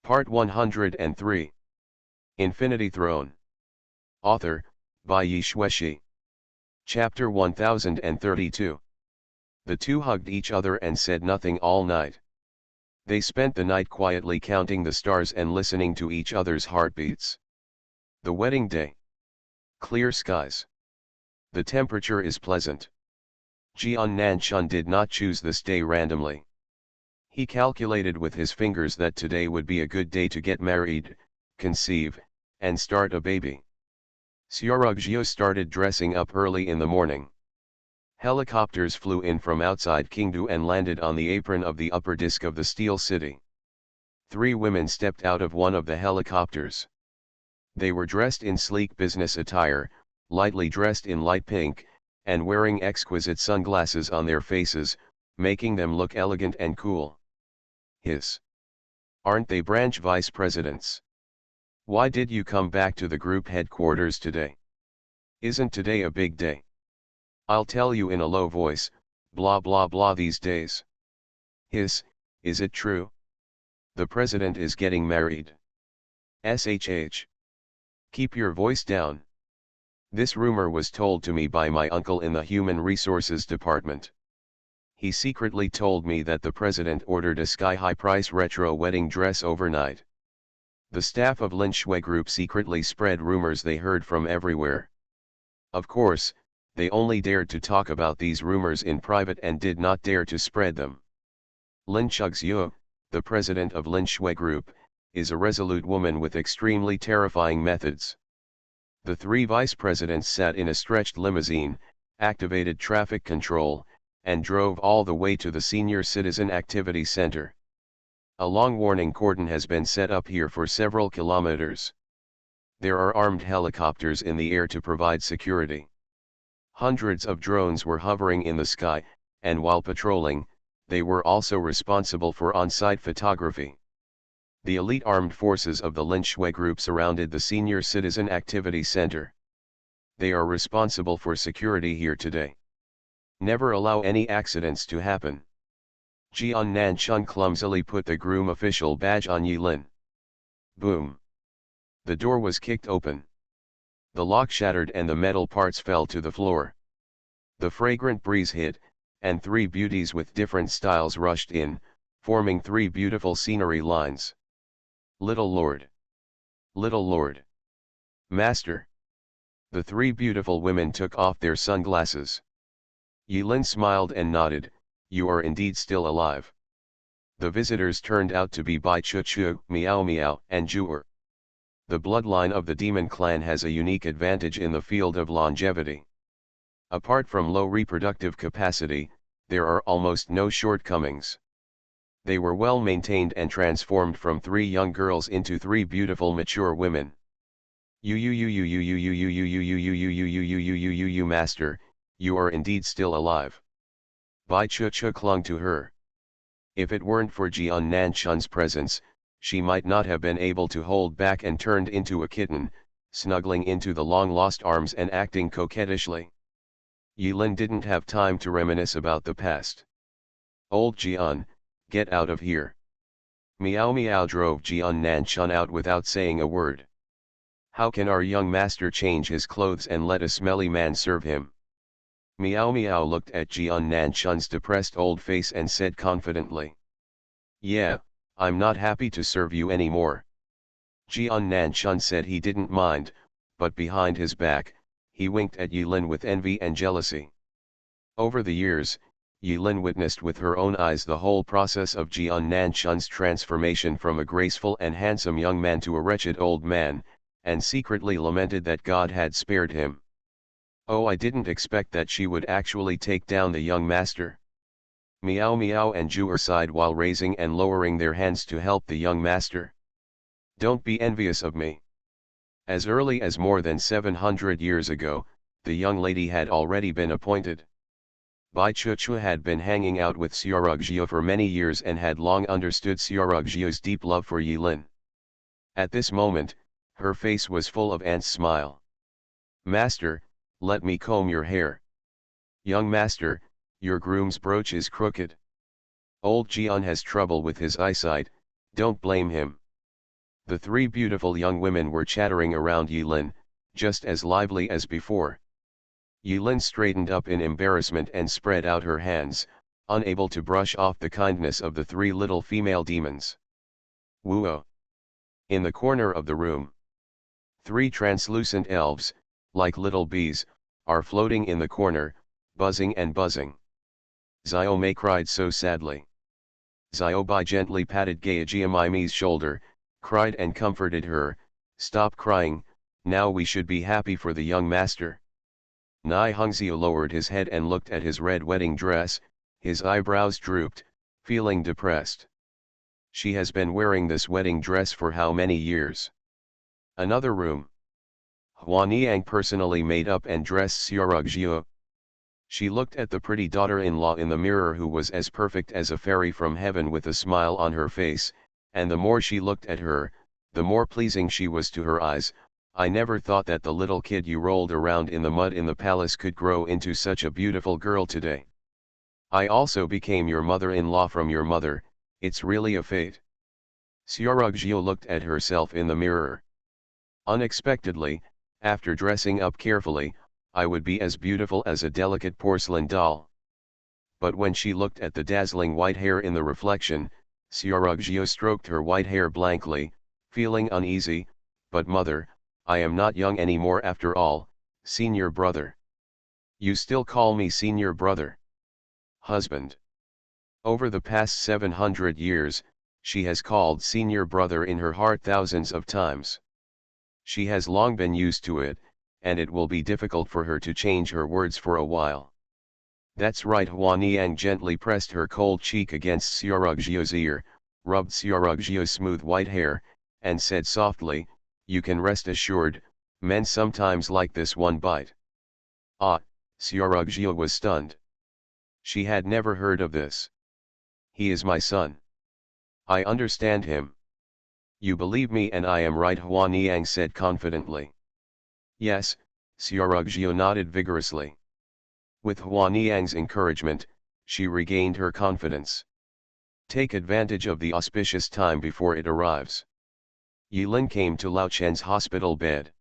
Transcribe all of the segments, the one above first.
Part 103. Infinity Throne. Author, by Yi Shueshi. Chapter 1032. The two hugged each other and said nothing all night. They spent the night quietly counting the stars and listening to each other's heartbeats. The wedding day. Clear skies. The temperature is pleasant. Jian Nanchun did not choose this day randomly. He calculated with his fingers that today would be a good day to get married, conceive, and start a baby. Xiaorugjiu started dressing up early in the morning. Helicopters flew in from outside Qingdu and landed on the apron of the upper disk of the Steel City. 3 women stepped out of one of the helicopters. They were dressed in sleek business attire, lightly dressed in light pink, and wearing exquisite sunglasses on their faces, making them look elegant and cool. Aren't they branch vice presidents? Why did you come back to the group headquarters today? Isn't today a big day? I'll tell you in a low voice, blah blah blah these days. Is it true? The president is getting married. SHH. Keep your voice down. This rumor was told to me by my uncle in the Human Resources Department. He secretly told me that the president ordered a sky-high price retro wedding dress overnight. The staff of Lin Shui Group secretly spread rumors they heard from everywhere. Of course, they only dared to talk about these rumors in private and did not dare to spread them. Lin Chugxiu, the president of Lin Shui Group, is a resolute woman with extremely terrifying methods. The 3 vice presidents sat in a stretched limousine, activated traffic control, and drove all the way to the Senior Citizen Activity Center. A long warning cordon has been set up here for several kilometers. There are armed helicopters in the air to provide security. Hundreds of drones were hovering in the sky, and while patrolling, they were also responsible for on-site photography. The elite armed forces of the Lin Shui Group surrounded the Senior Citizen Activity Center. They are responsible for security here today. Never allow any accidents to happen. Jian Nanchun clumsily put the groom official badge on Yilin. Boom. The door was kicked open. The lock shattered and the metal parts fell to the floor. The fragrant breeze hit, and 3 beauties with different styles rushed in, forming 3 beautiful scenery lines. Little Lord. Little Lord. Master. The 3 beautiful women took off their sunglasses. Yilin smiled and nodded, you are indeed still alive. The visitors turned out to be Bai Chuchu, Miao Miao, and Zhu'er. The bloodline of the demon clan has a unique advantage in the field of longevity. Apart from low reproductive capacity, there are almost no shortcomings. They were well maintained and transformed from 3 young girls into 3 beautiful mature women. Master, you are indeed still alive. Bai Chuchu clung to her. If it weren't for Jian Nanchun's presence, she might not have been able to hold back and turned into a kitten, snuggling into the long-lost arms and acting coquettishly. Yilin didn't have time to reminisce about the past. Old Jian, get out of here. Miao Miao drove Jian Nanchun out without saying a word. How can our young master change his clothes and let a smelly man serve him? Miao Miao looked at Jian Nanchun's depressed old face and said confidently. Yeah, I'm not happy to serve you anymore. Jian Nanchun said he didn't mind, but behind his back, he winked at Yilin with envy and jealousy. Over the years, Yilin witnessed with her own eyes the whole process of Jian Nanchun's transformation from a graceful and handsome young man to a wretched old man, and secretly lamented that God had spared him. Oh, I didn't expect that she would actually take down the young master. Miao Miao and Zhu'er sighed while raising and lowering their hands to help the young master. Don't be envious of me. As early as more than 700 years ago, the young lady had already been appointed. Bai Chuchu had been hanging out with Xiaorugjiu for many years and had long understood Xiaorugjiu's deep love for Yilin. At this moment, her face was full of Ant's smile. Master, let me comb your hair. Young master, your groom's brooch is crooked. Old Jian has trouble with his eyesight, don't blame him. The three beautiful young women were chattering around Yulin, just as lively as before. Yulin straightened up in embarrassment and spread out her hands, unable to brush off the kindness of the three little female demons. Woo-oh! In the corner of the room, three translucent elves, like little bees, are floating in the corner, buzzing and buzzing. Xiaomei cried so sadly. Xiaobai gently patted Gaijiamimi's shoulder, cried and comforted her, "Stop crying, now we should be happy for the young master." Nai Hongxiu lowered his head and looked at his red wedding dress, his eyebrows drooped, feeling depressed. She has been wearing this wedding dress for how many years? Another room. Huaniang personally made up and dressed Xiaorugjiu. She looked at the pretty daughter-in-law in the mirror who was as perfect as a fairy from heaven with a smile on her face, and the more she looked at her, the more pleasing she was to her eyes. "I never thought that the little kid you rolled around in the mud in the palace could grow into such a beautiful girl today. I also became your mother-in-law from your mother, it's really a fate." Xiaorugjiu looked at herself in the mirror. Unexpectedly, after dressing up carefully, I would be as beautiful as a delicate porcelain doll. But when she looked at the dazzling white hair in the reflection, Xiaorugjiu stroked her white hair blankly, feeling uneasy. "But mother, I am not young anymore after all, senior brother." "You still call me senior brother?" "Husband." Over the past 700 years, she has called senior brother in her heart thousands of times. She has long been used to it, and it will be difficult for her to change her words for a while. "That's right." Huaniang gently pressed her cold cheek against Xiaorugjiu's ear, rubbed Xiaorugjiu's smooth white hair, and said softly, "You can rest assured, men sometimes like this one bite." Ah, Xiaorugjiu was stunned. She had never heard of this. "He is my son. I understand him." "You believe me and I am right," Huaniang said confidently. "Yes," Xiaorugjiu nodded vigorously. With Huaniang's encouragement, she regained her confidence. "Take advantage of the auspicious time before it arrives." Yilin came to Lao Chen's hospital bed.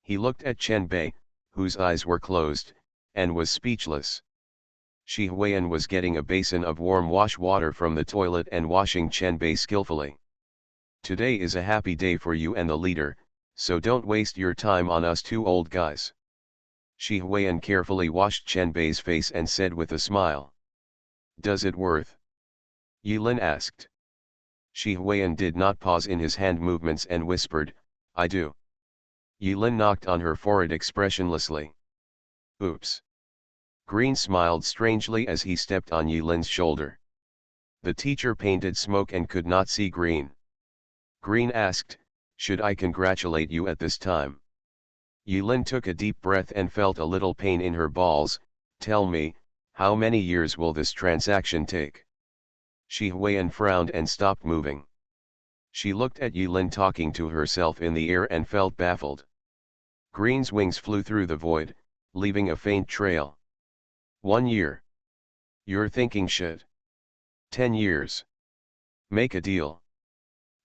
He looked at Chen Bei, whose eyes were closed, and was speechless. Shi Huiyan was getting a basin of warm wash water from the toilet and washing Chen Bei skillfully. "Today is a happy day for you and the leader, so don't waste your time on us two old guys." Shi Huiyan carefully washed Chen Bei's face and said with a smile. "Does it worth?" Yilin asked. Shi Huiyan did not pause in his hand movements and whispered, "I do." Yilin knocked on her forehead expressionlessly. "Oops." Green smiled strangely as he stepped on Yilin's shoulder. The teacher painted smoke and could not see Green. Green asked, "Should I congratulate you at this time?" Yilin took a deep breath and felt a little pain in her balls. "Tell me, how many years will this transaction take?" Shi Huiyan frowned and stopped moving. She looked at Yilin talking to herself in the air and felt baffled. Green's wings flew through the void, leaving a faint trail. 1 year. You're thinking shit. 10 years. Make a deal.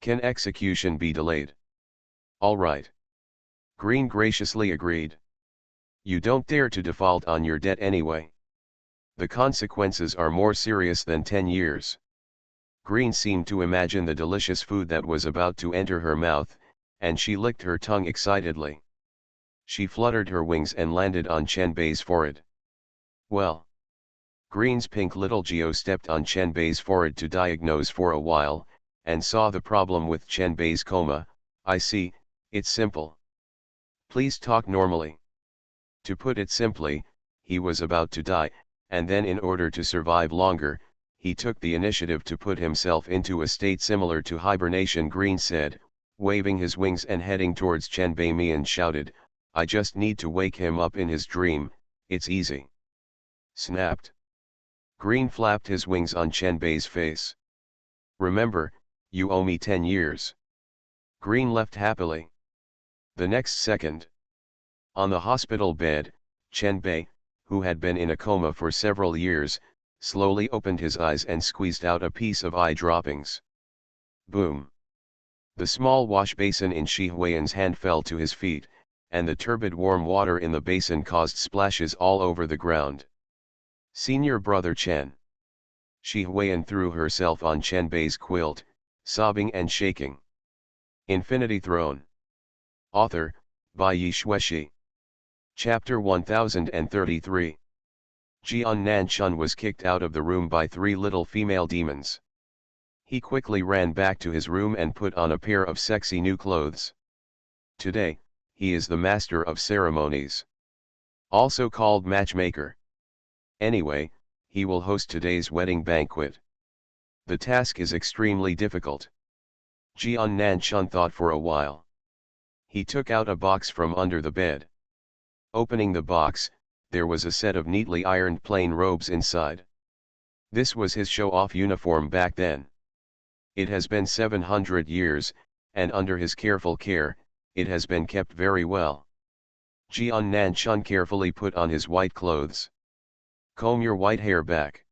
Can execution be delayed? All right. Green graciously agreed. You don't dare to default on your debt anyway. The consequences are more serious than 10 years. Green seemed to imagine the delicious food that was about to enter her mouth, and she licked her tongue excitedly. She fluttered her wings and landed on Chen Bei's forehead. Well. Green's pink little Geo stepped on Chen Bei's forehead to diagnose for a while, and saw the problem with Chen Bei's coma. "I see, it's simple. Please talk normally." To put it simply, he was about to die, and then in order to survive longer, he took the initiative to put himself into a state similar to hibernation. Green said, waving his wings and heading towards Chen Bei and shouted, "I just need to wake him up in his dream, it's easy." Snapped. Green flapped his wings on Chen Bei's face. "Remember, you owe me 10 years. Green left happily. The next second. On the hospital bed, Chen Bei, who had been in a coma for several years, slowly opened his eyes and squeezed out a piece of eye droppings. Boom. The small wash basin in Shi Huiyan's hand fell to his feet, and the turbid warm water in the basin caused splashes all over the ground. Senior brother Chen. Shi Huiyan threw herself on Chen Bei's quilt, sobbing and shaking. Infinity Throne. Author, by Yi Shueshi. Chapter 1033. Jian Nanchun was kicked out of the room by 3 little female demons. He quickly ran back to his room and put on a pair of sexy new clothes. Today, he is the master of ceremonies. Also called matchmaker. Anyway, he will host today's wedding banquet. The task is extremely difficult. Jian Nanchun thought for a while. He took out a box from under the bed. Opening the box, there was a set of neatly ironed plain robes inside. This was his show-off uniform back then. It has been 700 years, and under his careful care, it has been kept very well. Jian Nanchun carefully put on his white clothes. Comb your white hair back.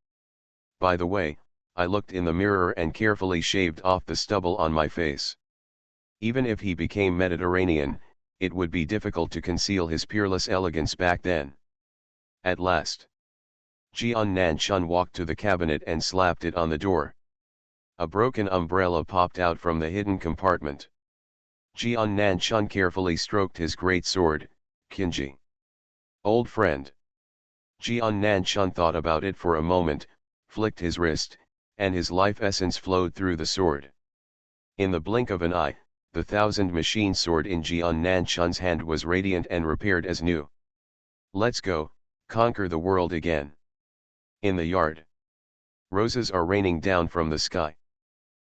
By the way, I looked in the mirror and carefully shaved off the stubble on my face. Even if he became Mediterranean, it would be difficult to conceal his peerless elegance back then. At last, Jian Nanchun walked to the cabinet and slapped it on the door. A broken umbrella popped out from the hidden compartment. Jian Nanchun carefully stroked his great sword, Qinji. Old friend. Jian Nanchun thought about it for a moment, flicked his wrist, and his life essence flowed through the sword. In the blink of an eye, the 1000-machine sword in Jian Nanchun's hand was radiant and repaired as new. Let's go, conquer the world again. In the yard. Roses are raining down from the sky.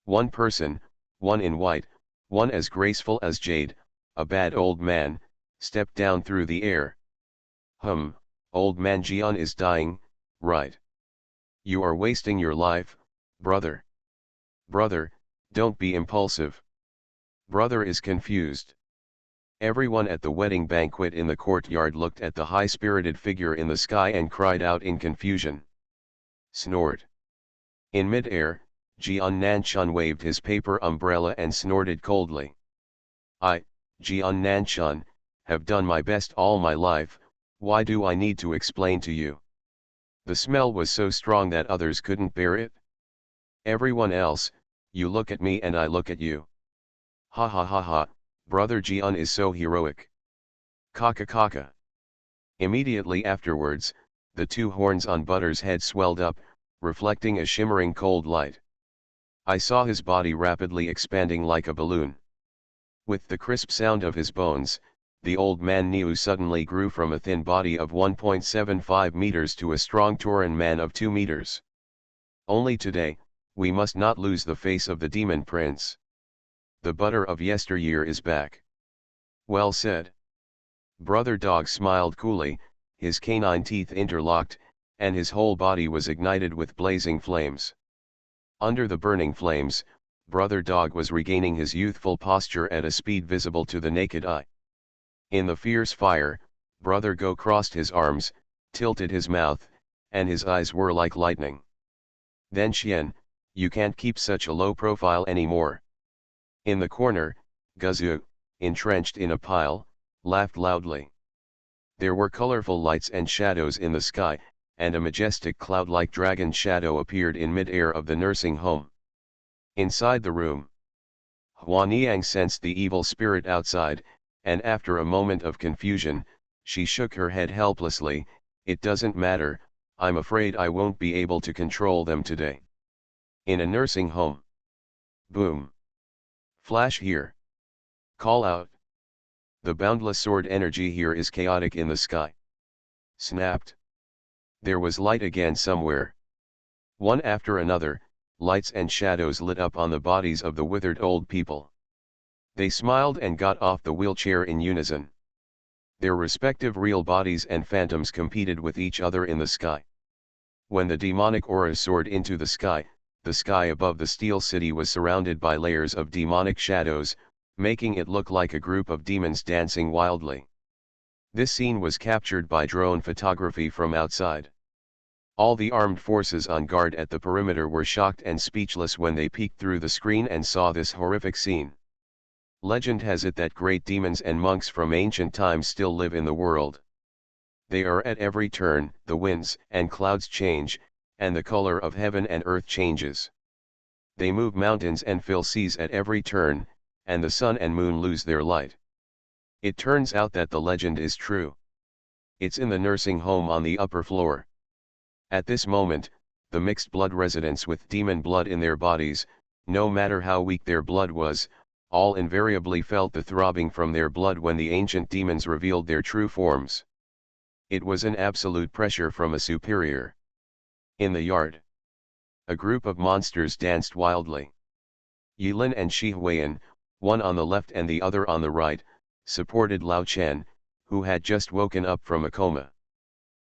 One person, one in white, one as graceful as jade, a bad old man, stepped down through the air. Old man Jian is dying, right? You are wasting your life, brother. Brother, don't be impulsive. Brother is confused. Everyone at the wedding banquet in the courtyard looked at the high-spirited figure in the sky and cried out in confusion. Snort. In mid-air, Jian Nanchun waved his paper umbrella and snorted coldly. I, Jian Nanchun, have done my best all my life, why do I need to explain to you? The smell was so strong that others couldn't bear it. Everyone else, you look at me and I look at you. Ha ha ha ha, brother Jian is so heroic. Kaka kaka. Immediately afterwards, the 2 horns on Butter's head swelled up, reflecting a shimmering cold light. I saw his body rapidly expanding like a balloon. With the crisp sound of his bones, the old man Niu suddenly grew from a thin body of 1.75 meters to a strong Tauran man of 2 meters. Only today, we must not lose the face of the demon prince. The Butter of yesteryear is back. Well said. Brother Dog smiled coolly, his canine teeth interlocked, and his whole body was ignited with blazing flames. Under the burning flames, Brother Dog was regaining his youthful posture at a speed visible to the naked eye. In the fierce fire, Brother Go crossed his arms, tilted his mouth, and his eyes were like lightning. Then Xian, you can't keep such a low profile anymore. In the corner, Guzu, entrenched in a pile, laughed loudly. There were colorful lights and shadows in the sky, and a majestic cloud-like dragon shadow appeared in mid-air of the nursing home. Inside the room, Huaniang sensed the evil spirit outside, and after a moment of confusion, she shook her head helplessly. It doesn't matter, I'm afraid I won't be able to control them today. In a nursing home. Boom. Flash here. Call out. The boundless sword energy here is chaotic in the sky. Snapped. There was light again somewhere. One after another, lights and shadows lit up on the bodies of the withered old people. They smiled and got off the wheelchair in unison. Their respective real bodies and phantoms competed with each other in the sky. When the demonic aura soared into the sky above the steel city was surrounded by layers of demonic shadows, making it look like a group of demons dancing wildly. This scene was captured by drone photography from outside. All the armed forces on guard at the perimeter were shocked and speechless when they peeked through the screen and saw this horrific scene. Legend has it that great demons and monks from ancient times still live in the world. They are at every turn, the winds and clouds change, and the color of heaven and earth changes. They move mountains and fill seas at every turn, and the sun and moon lose their light. It turns out that the legend is true. It's in the nursing home on the upper floor. At this moment, the mixed blood residents with demon blood in their bodies, no matter how weak their blood was, all invariably felt the throbbing from their blood when the ancient demons revealed their true forms. It was an absolute pressure from a superior. In the yard, a group of monsters danced wildly. Yilin and Shi Huiyan, one on the left and the other on the right, supported Lao Chen, who had just woken up from a coma.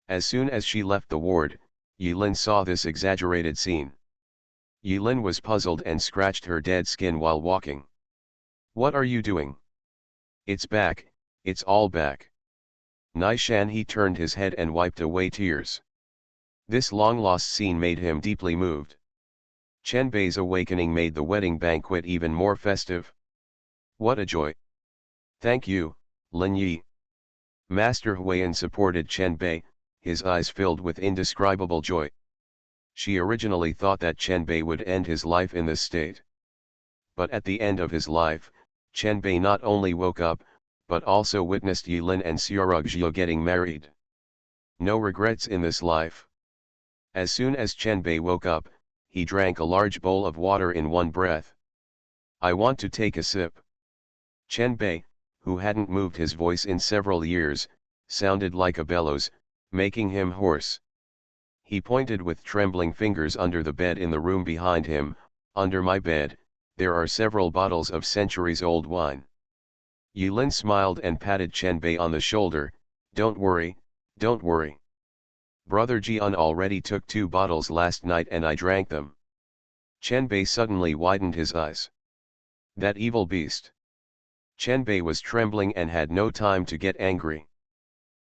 As soon as she left the ward, Yilin saw this exaggerated scene. Yilin was puzzled and scratched her dead skin while walking. "What are you doing?" "It's back, it's all back." Nishan he turned his head and wiped away tears. This long-lost scene made him deeply moved. Chen Bei's awakening made the wedding banquet even more festive. What a joy! "Thank you, Lin Yi." Master Huiyan supported Chen Bei, his eyes filled with indescribable joy. She originally thought that Chen Bei would end his life in this state. But at the end of his life, Chen Bei not only woke up, but also witnessed Yilin and Xiaorugzhou getting married. No regrets in this life. As soon as Chen Bei woke up, he drank a large bowl of water in one breath. "I want to take a sip." Chen Bei, who hadn't moved his voice in several years, sounded like a bellows, making him hoarse. He pointed with trembling fingers under the bed in the room behind him. "Under my bed, there are several bottles of centuries-old wine." Yilin smiled and patted Chen Bei on the shoulder. Don't worry, don't worry. Brother Jian already took 2 bottles last night and I drank them." Chen Bei suddenly widened his eyes. That evil beast. Chen Bei was trembling and had no time to get angry.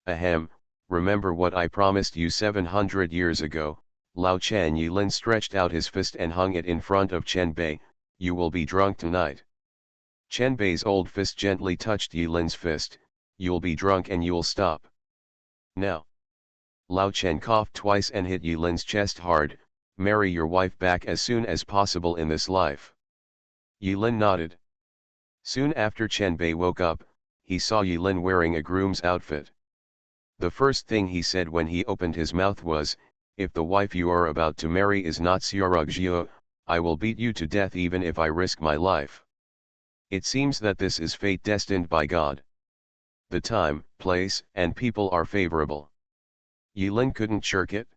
"Ahem, remember what I promised you 700 years ago, Lao Chen." Yilin stretched out his fist and hung it in front of Chen Bei. "You will be drunk tonight." Chen Bei's old fist gently touched Yilin's fist. "You'll be drunk and you'll stop. Now." Lao Chen coughed twice and hit Yilin's chest hard. "Marry your wife back as soon as possible in this life." Yilin nodded. Soon after Chen Bei woke up, he saw Yilin wearing a groom's outfit. The first thing he said when he opened his mouth was, "If the wife you are about to marry is not Xiaorugzhou, I will beat you to death even if I risk my life." It seems that this is fate destined by God. The time, place, and people are favorable. Yilin couldn't shirk it.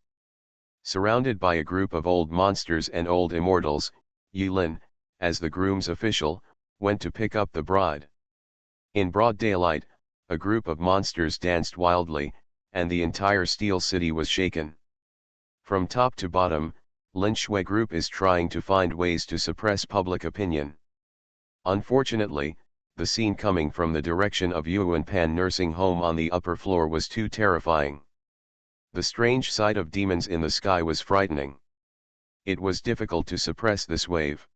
Surrounded by a group of old monsters and old immortals, Yilin, as the groom's official, went to pick up the bride. In broad daylight, a group of monsters danced wildly, and the entire Steel City was shaken. From top to bottom, Lin Shui group is trying to find ways to suppress public opinion. Unfortunately, the scene coming from the direction of Yuanpan nursing home on the upper floor was too terrifying. The strange sight of demons in the sky was frightening. It was difficult to suppress this wave.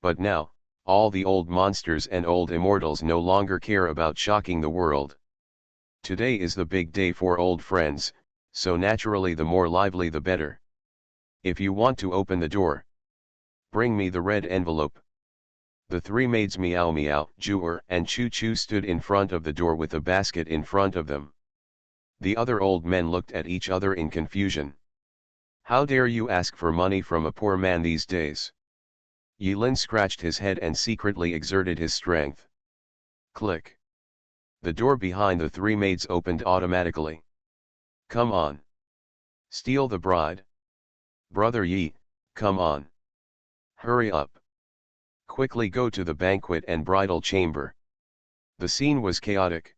But now, all the old monsters and old immortals no longer care about shocking the world. Today is the big day for old friends, so naturally the more lively the better. "If you want to open the door, bring me the red envelope." The 3 maids Meow Meow, Jewer and Choo Choo stood in front of the door with a basket in front of them. The other old men looked at each other in confusion. "How dare you ask for money from a poor man these days?" Yilin scratched his head and secretly exerted his strength. Click. The door behind the 3 maids opened automatically. "Come on. Steal the bride. Brother Yi, come on. Hurry up. Quickly go to the banquet and bridal chamber." The scene was chaotic.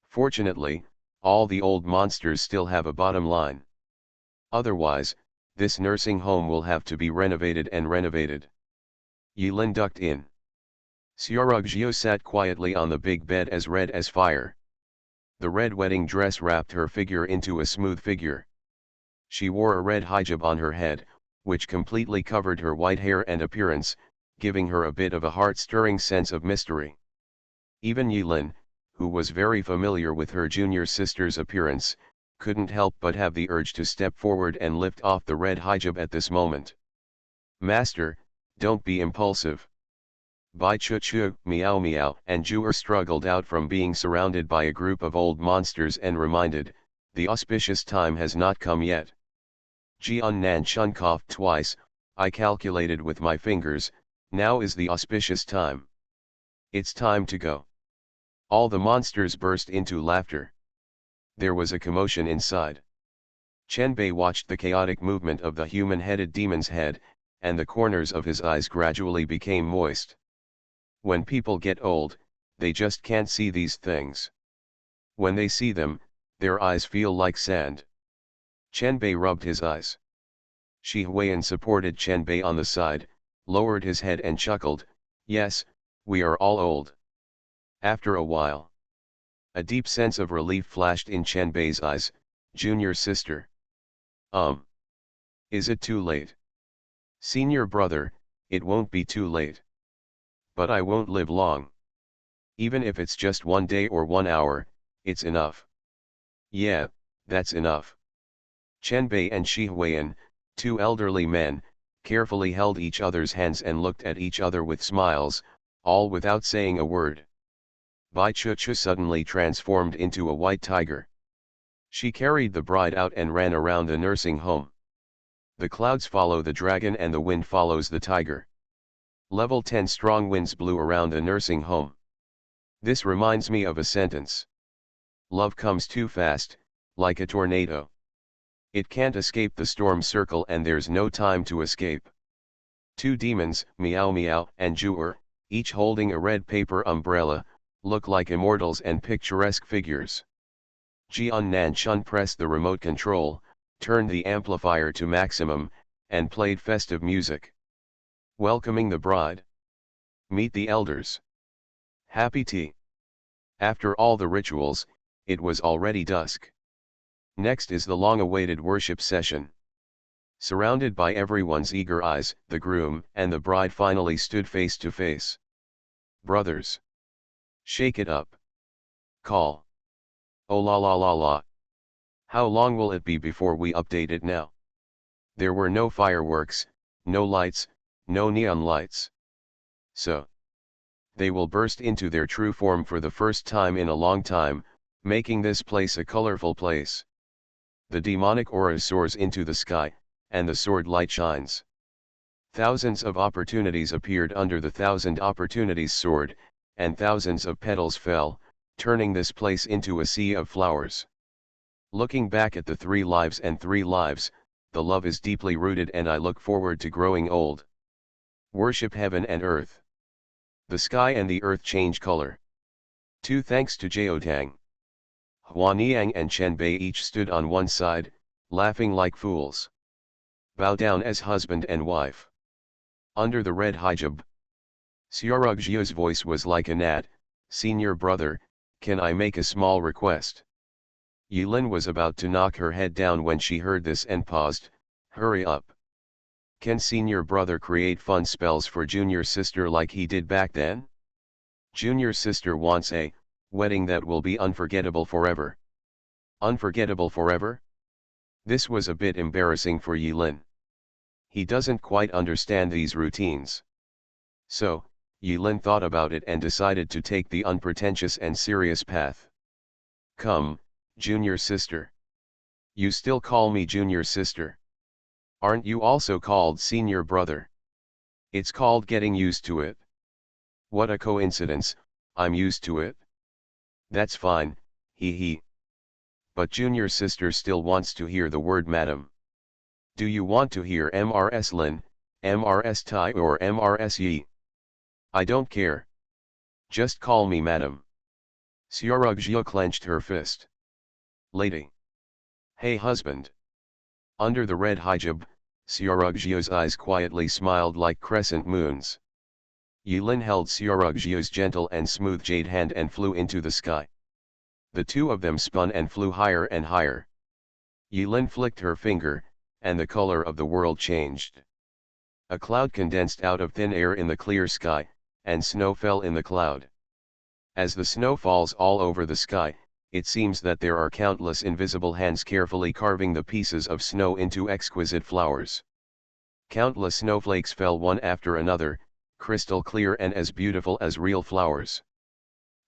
Fortunately, all the old monsters still have a bottom line. Otherwise, this nursing home will have to be renovated and renovated. Yilin ducked in. Xiaorugzhou sat quietly on the big bed as red as fire. The red wedding dress wrapped her figure into a smooth figure. She wore a red hijab on her head, which completely covered her white hair and appearance, giving her a bit of a heart-stirring sense of mystery. Even Yilin, who was very familiar with her junior sister's appearance, couldn't help but have the urge to step forward and lift off the red hijab at this moment. "Master, don't be impulsive." Bai Chu, meow meow, and Juer struggled out from being surrounded by a group of old monsters and reminded, "The auspicious time has not come yet." Jian Nan Chun coughed twice. "I calculated with my fingers, now is the auspicious time. It's time to go." All the monsters burst into laughter. There was a commotion inside. Qianbei watched the chaotic movement of the human-headed demon's head, and the corners of his eyes gradually became moist. When people get old, they just can't see these things. When they see them, their eyes feel like sand. Qianbei rubbed his eyes. Shi Huiyan supported Qianbei on the side, lowered his head and chuckled, "Yes, we are all old." After a while, a deep sense of relief flashed in Qianbei's eyes. "Junior sister. Is it too late?" "Senior brother, it won't be too late. But I won't live long. Even if it's just 1 day or 1 hour, it's enough." "Yeah, that's enough." Qianbei and Shi Huiyan, two elderly men, carefully held each other's hands and looked at each other with smiles, all without saying a word. Bai Chu suddenly transformed into a white tiger. She carried the bride out and ran around the nursing home. The clouds follow the dragon and the wind follows the tiger. Level 10 strong winds blew around the nursing home. This reminds me of a sentence. Love comes too fast, like a tornado. It can't escape the storm circle and there's no time to escape. Two demons, Meow Meow and Juer, each holding a red paper umbrella, look like immortals and picturesque figures. Jian Nan Chun pressed the remote control, turned the amplifier to maximum, and played festive music. Welcoming the bride. Meet the elders. Happy tea. After all the rituals, it was already dusk. Next is the long-awaited worship session. Surrounded by everyone's eager eyes, the groom and the bride finally stood face to face. "Brothers. Shake it up. Call. Oh la la la la. How long will it be before we update it now?" There were no fireworks, no lights, no neon lights. So they will burst into their true form for the first time in a long time, making this place a colorful place. The demonic aura soars into the sky, and the sword light shines. Thousands of opportunities appeared under the thousand opportunities sword, and thousands of petals fell, turning this place into a sea of flowers. Looking back at the 3 lives and 3 lives, the love is deeply rooted and I look forward to growing old. Worship heaven and earth. The sky and the earth change color. 2 Thanks to Jiaotang. Huaniang and Qianbei each stood on one side, laughing like fools. Bow down as husband and wife. Under the red hijab. Xiaorugjiu's voice was like a gnat. "Senior brother, can I make a small request?" Yilin was about to knock her head down when she heard this and paused. "Hurry up. Can senior brother create fun spells for junior sister like he did back then? Junior sister wants a wedding that will be unforgettable forever." Unforgettable forever? This was a bit embarrassing for Yilin. He doesn't quite understand these routines. So, Yilin thought about it and decided to take the unpretentious and serious path. "Come, junior sister. You still call me junior sister. Aren't you also called senior brother? It's called getting used to it." "What a coincidence, I'm used to it." "That's fine, hee hee. But junior sister still wants to hear the word madam. Do you want to hear Mrs. Lin, Mrs. Tai or Mrs. Yi? I don't care. Just call me madam." Xiaorugjiu clenched her fist. "Lady. Hey husband." Under the red hijab, Xiaorugjiu's eyes quietly smiled like crescent moons. Yilin held Xiaorugjiu's gentle and smooth jade hand and flew into the sky. The two of them spun and flew higher and higher. Yilin flicked her finger, and the color of the world changed. A cloud condensed out of thin air in the clear sky, and snow fell in the cloud. As the snow falls all over the sky, it seems that there are countless invisible hands carefully carving the pieces of snow into exquisite flowers. Countless snowflakes fell one after another, crystal clear and as beautiful as real flowers.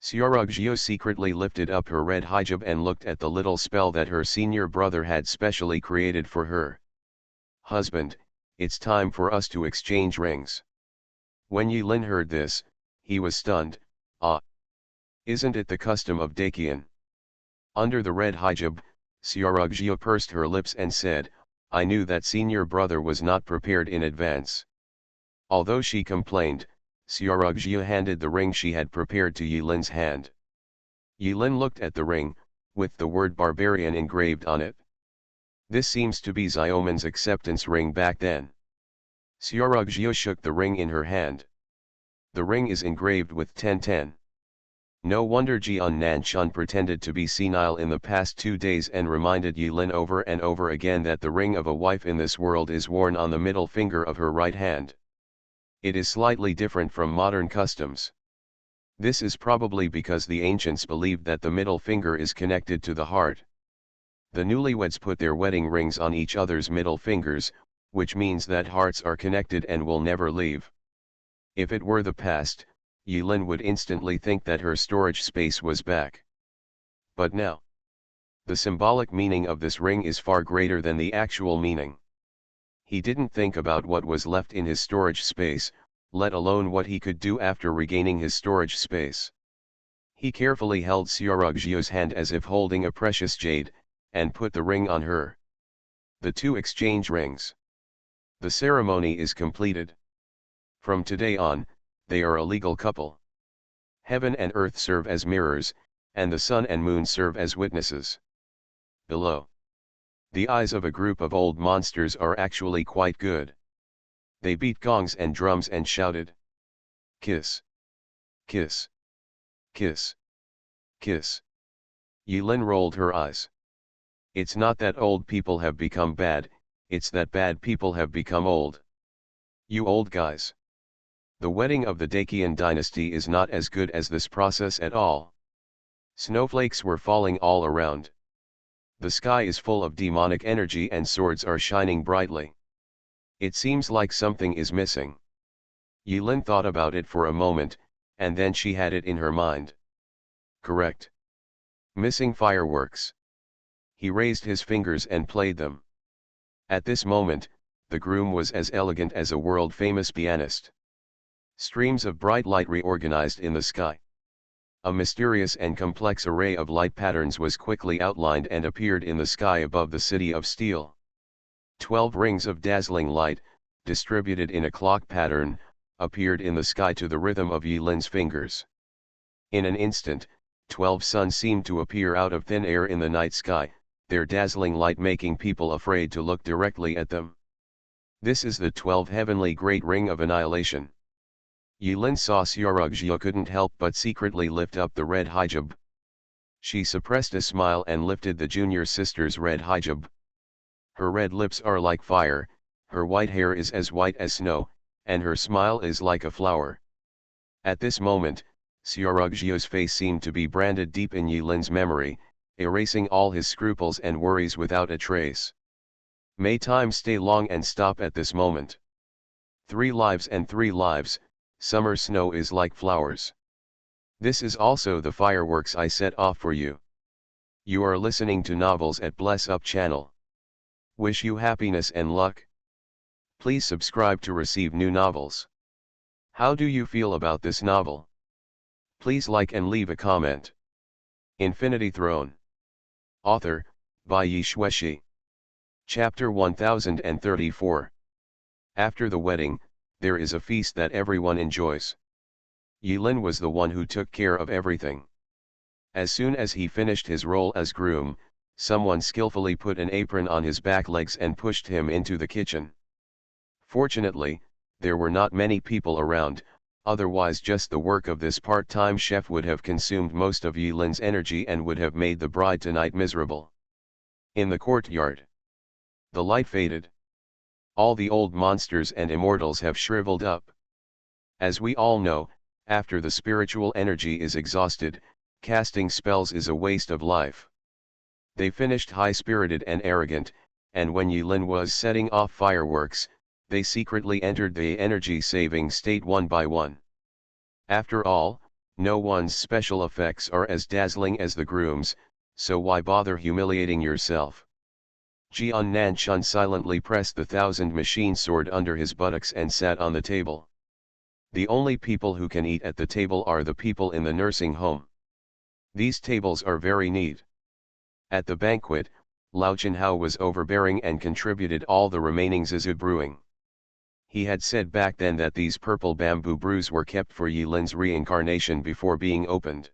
Xiaorugjiu secretly lifted up her red hijab and looked at the little spell that her senior brother had specially created for her. "Husband, it's time for us to exchange rings." When Yilin heard this, he was stunned. "Ah! Isn't it the custom of Dakian?" Under the red hijab, Xiaorugjiu pursed her lips and said, "I knew that senior brother was not prepared in advance." Although she complained, Xiaorugjiu handed the ring she had prepared to Yilin's hand. Yilin looked at the ring, with the word barbarian engraved on it. This seems to be Xiaoman's acceptance ring back then. Xiaorugjiu shook the ring in her hand. The ring is engraved with 1010. No wonder Jian Nanchun pretended to be senile in the past 2 days and reminded Yilin over and over again that the ring of a wife in this world is worn on the middle finger of her right hand. It is slightly different from modern customs. This is probably because the ancients believed that the middle finger is connected to the heart. The newlyweds put their wedding rings on each other's middle fingers, which means that hearts are connected and will never leave. If it were the past, Yilin would instantly think that her storage space was back. But now, the symbolic meaning of this ring is far greater than the actual meaning. He didn't think about what was left in his storage space, let alone what he could do after regaining his storage space. He carefully held Xiaorugjiu's hand as if holding a precious jade, and put the ring on her. The two exchange rings. The ceremony is completed. From today on, they are a legal couple. Heaven and earth serve as mirrors, and the sun and moon serve as witnesses. Below, the eyes of a group of old monsters are actually quite good. They beat gongs and drums and shouted, "Kiss! Kiss! Kiss! Kiss!" Yilin rolled her eyes. It's not that old people have become bad, it's that bad people have become old. You old guys. The wedding of the Dakian dynasty is not as good as this process at all. Snowflakes were falling all around. The sky is full of demonic energy and swords are shining brightly. It seems like something is missing. Yilin thought about it for a moment, and then she had it in her mind. Correct. Missing fireworks. He raised his fingers and played them. At this moment, the groom was as elegant as a world-famous pianist. Streams of bright light reorganized in the sky. A mysterious and complex array of light patterns was quickly outlined and appeared in the sky above the city of steel. 12 rings of dazzling light, distributed in a clock pattern, appeared in the sky to the rhythm of Yilin's fingers. In an instant, 12 suns seemed to appear out of thin air in the night sky, their dazzling light making people afraid to look directly at them. This is the 12 heavenly great ring of annihilation. Yilin saw Xiaorugjiu couldn't help but secretly lift up the red hijab. She suppressed a smile and lifted the junior sister's red hijab. Her red lips are like fire, her white hair is as white as snow, and her smile is like a flower. At this moment, Xiaorugjiu's face seemed to be branded deep in Yilin's memory, erasing all his scruples and worries without a trace. May time stay long and stop at this moment. 3 lives and 3 lives. Summer snow is like flowers. This is also the fireworks I set off for you. You are listening to Novels at Bless Up channel. Wish you happiness and luck. Please subscribe to receive new novels. How do you feel about this novel? Please like and leave a comment. Infinity Throne. Author, Bai Yi Shueshi. Chapter 1034. After the wedding, there is a feast that everyone enjoys. Yilin was the one who took care of everything. As soon as he finished his role as groom, someone skillfully put an apron on his back legs and pushed him into the kitchen. Fortunately, there were not many people around, otherwise just the work of this part-time chef would have consumed most of Yilin's energy and would have made the bride tonight miserable. In the courtyard, the light faded. All the old monsters and immortals have shriveled up. As we all know, after the spiritual energy is exhausted, casting spells is a waste of life. They finished high-spirited and arrogant, and when Yilin was setting off fireworks, they secretly entered the energy-saving state one by one. After all, no one's special effects are as dazzling as the groom's, so why bother humiliating yourself? Jian Nanchun silently pressed the thousand machine sword under his buttocks and sat on the table. The only people who can eat at the table are the people in the nursing home. These tables are very neat. At the banquet, Lao Chenhao was overbearing and contributed all the remaining zizi brewing. He had said back then that these purple bamboo brews were kept for Yilin's reincarnation before being opened.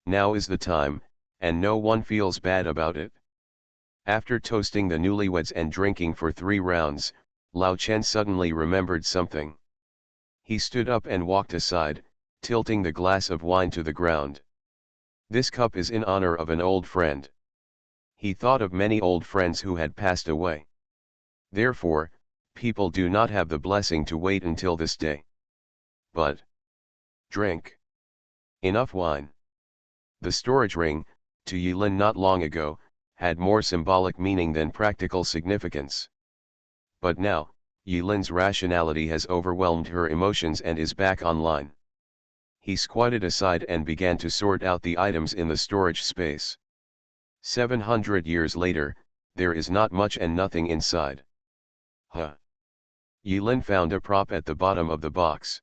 Now is the time, and no one feels bad about it. After toasting the newlyweds and drinking for 3 rounds, Lao Chen suddenly remembered something. He stood up and walked aside, tilting the glass of wine to the ground. This cup is in honor of an old friend. He thought of many old friends who had passed away. Therefore, people do not have the blessing to wait until this day. But drink enough wine. The storage ring, to Yilin not long ago, had more symbolic meaning than practical significance. But now, Yilin's rationality has overwhelmed her emotions and is back online. He squatted aside and began to sort out the items in the storage space. 700 years later, there is not much and nothing inside. Huh. Yilin found a prop at the bottom of the box.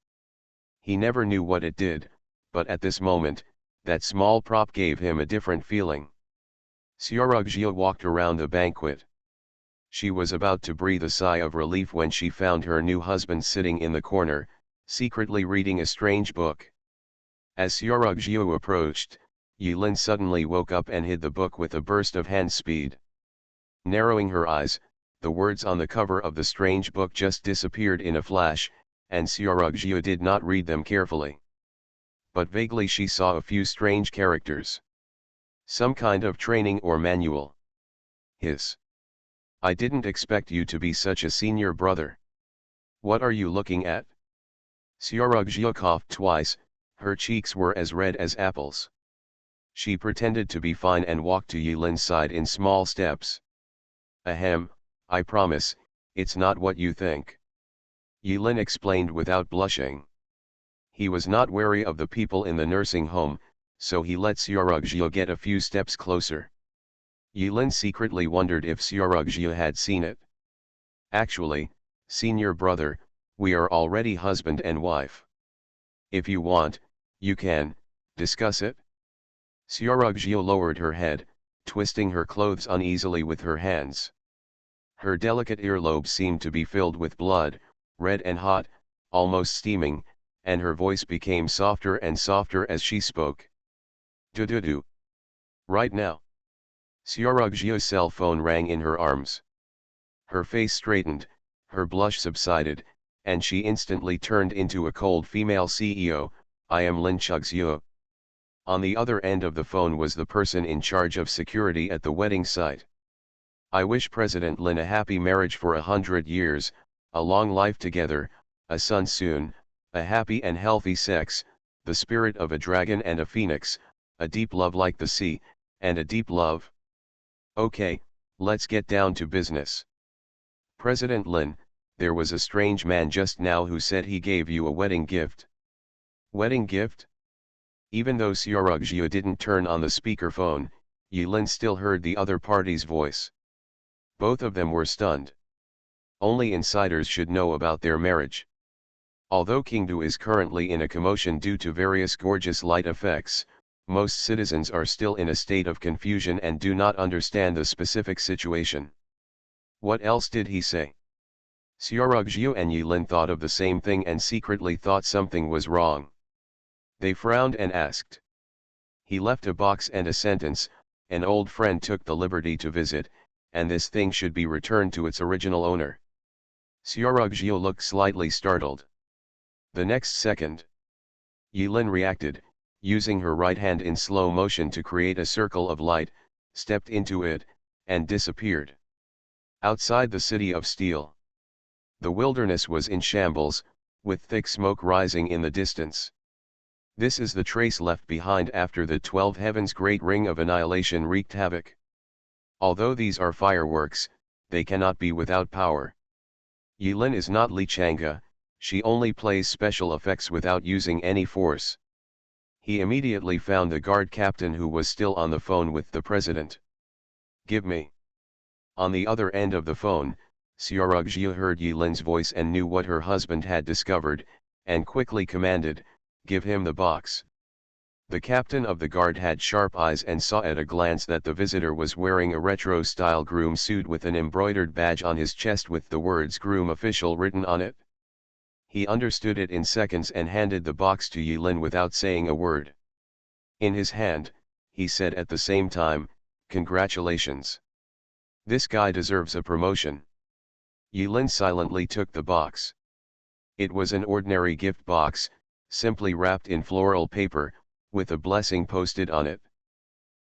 He never knew what it did, but at this moment, that small prop gave him a different feeling. Xiaorugjia walked around the banquet. She was about to breathe a sigh of relief when she found her new husband sitting in the corner, secretly reading a strange book. As Xiaorugjia approached, Yilin suddenly woke up and hid the book with a burst of hand speed. Narrowing her eyes, the words on the cover of the strange book just disappeared in a flash, and Xiaorugjia did not read them carefully. But vaguely she saw a few strange characters. Some kind of training or manual. Hiss. I didn't expect you to be such a senior brother. What are you looking at? Xiaorugjia coughed twice, her cheeks were as red as apples. She pretended to be fine and walked to Yilin's side in small steps. Ahem, I promise, it's not what you think. Yilin explained without blushing. He was not wary of the people in the nursing home, so he let Xiaorugjia get a few steps closer. Yilin secretly wondered if Xiaorugjia had seen it. Actually, senior brother, we are already husband and wife. If you want, you can discuss it. Xiaorugjia lowered her head, twisting her clothes uneasily with her hands. Her delicate earlobes seemed to be filled with blood, red and hot, almost steaming, and her voice became softer and softer as she spoke. Do. Right now. Xiaorugjia's cell phone rang in her arms. Her face straightened, her blush subsided, and she instantly turned into a cold female CEO. I am Lin Chugxiu. On the other end of the phone was the person in charge of security at the wedding site. I wish President Lin a happy marriage for 100 years, a long life together, a son soon, a happy and healthy sex, the spirit of a dragon and a phoenix, a deep love like the sea, and a deep love. Okay, let's get down to business. President Lin, there was a strange man just now who said he gave you a wedding gift. Wedding gift? Even though Xiaorugjia didn't turn on the speakerphone, Yilin still heard the other party's voice. Both of them were stunned. Only insiders should know about their marriage. Although Qingdu is currently in a commotion due to various gorgeous light effects, most citizens are still in a state of confusion and do not understand the specific situation. What else did he say? Xiaorugjia and Yilin thought of the same thing and secretly thought something was wrong. They frowned and asked. He left a box and a sentence, an old friend took the liberty to visit, and this thing should be returned to its original owner. Xiaorugjia looked slightly startled. The next second, Yilin reacted, using her right hand in slow motion to create a circle of light, stepped into it, and disappeared. Outside the city of steel. The wilderness was in shambles, with thick smoke rising in the distance. This is the trace left behind after the 12 heavens' great ring of annihilation wreaked havoc. Although these are fireworks, they cannot be without power. Yilin is not Li Chang'e, she only plays special effects without using any force. He immediately found the guard captain who was still on the phone with the president. Give me. On the other end of the phone, Xiaorugzhi heard Yilin's voice and knew what her husband had discovered, and quickly commanded, give him the box. The captain of the guard had sharp eyes and saw at a glance that the visitor was wearing a retro-style groom suit with an embroidered badge on his chest with the words groom official written on it. He understood it in seconds and handed the box to Yilin without saying a word. In his hand, he said at the same time, congratulations. This guy deserves a promotion. Yilin silently took the box. It was an ordinary gift box, simply wrapped in floral paper, with a blessing posted on it.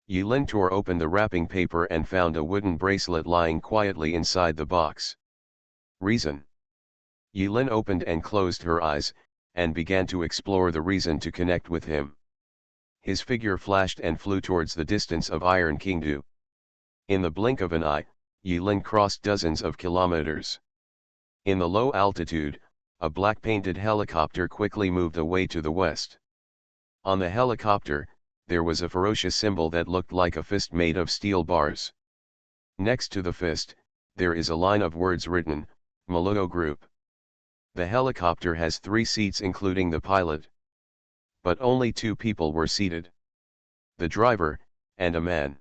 Yilin tore open the wrapping paper and found a wooden bracelet lying quietly inside the box. Reason. Yilin opened and closed her eyes, and began to explore the reason to connect with him. His figure flashed and flew towards the distance of Iron Kingdom. In the blink of an eye, Yilin crossed dozens of kilometers. In the low altitude, a black-painted helicopter quickly moved away to the west. On the helicopter, there was a ferocious symbol that looked like a fist made of steel bars. Next to the fist, there is a line of words written, MaleProtagonist Group. The helicopter has 3 seats including the pilot. But only 2 people were seated. The driver, and a man.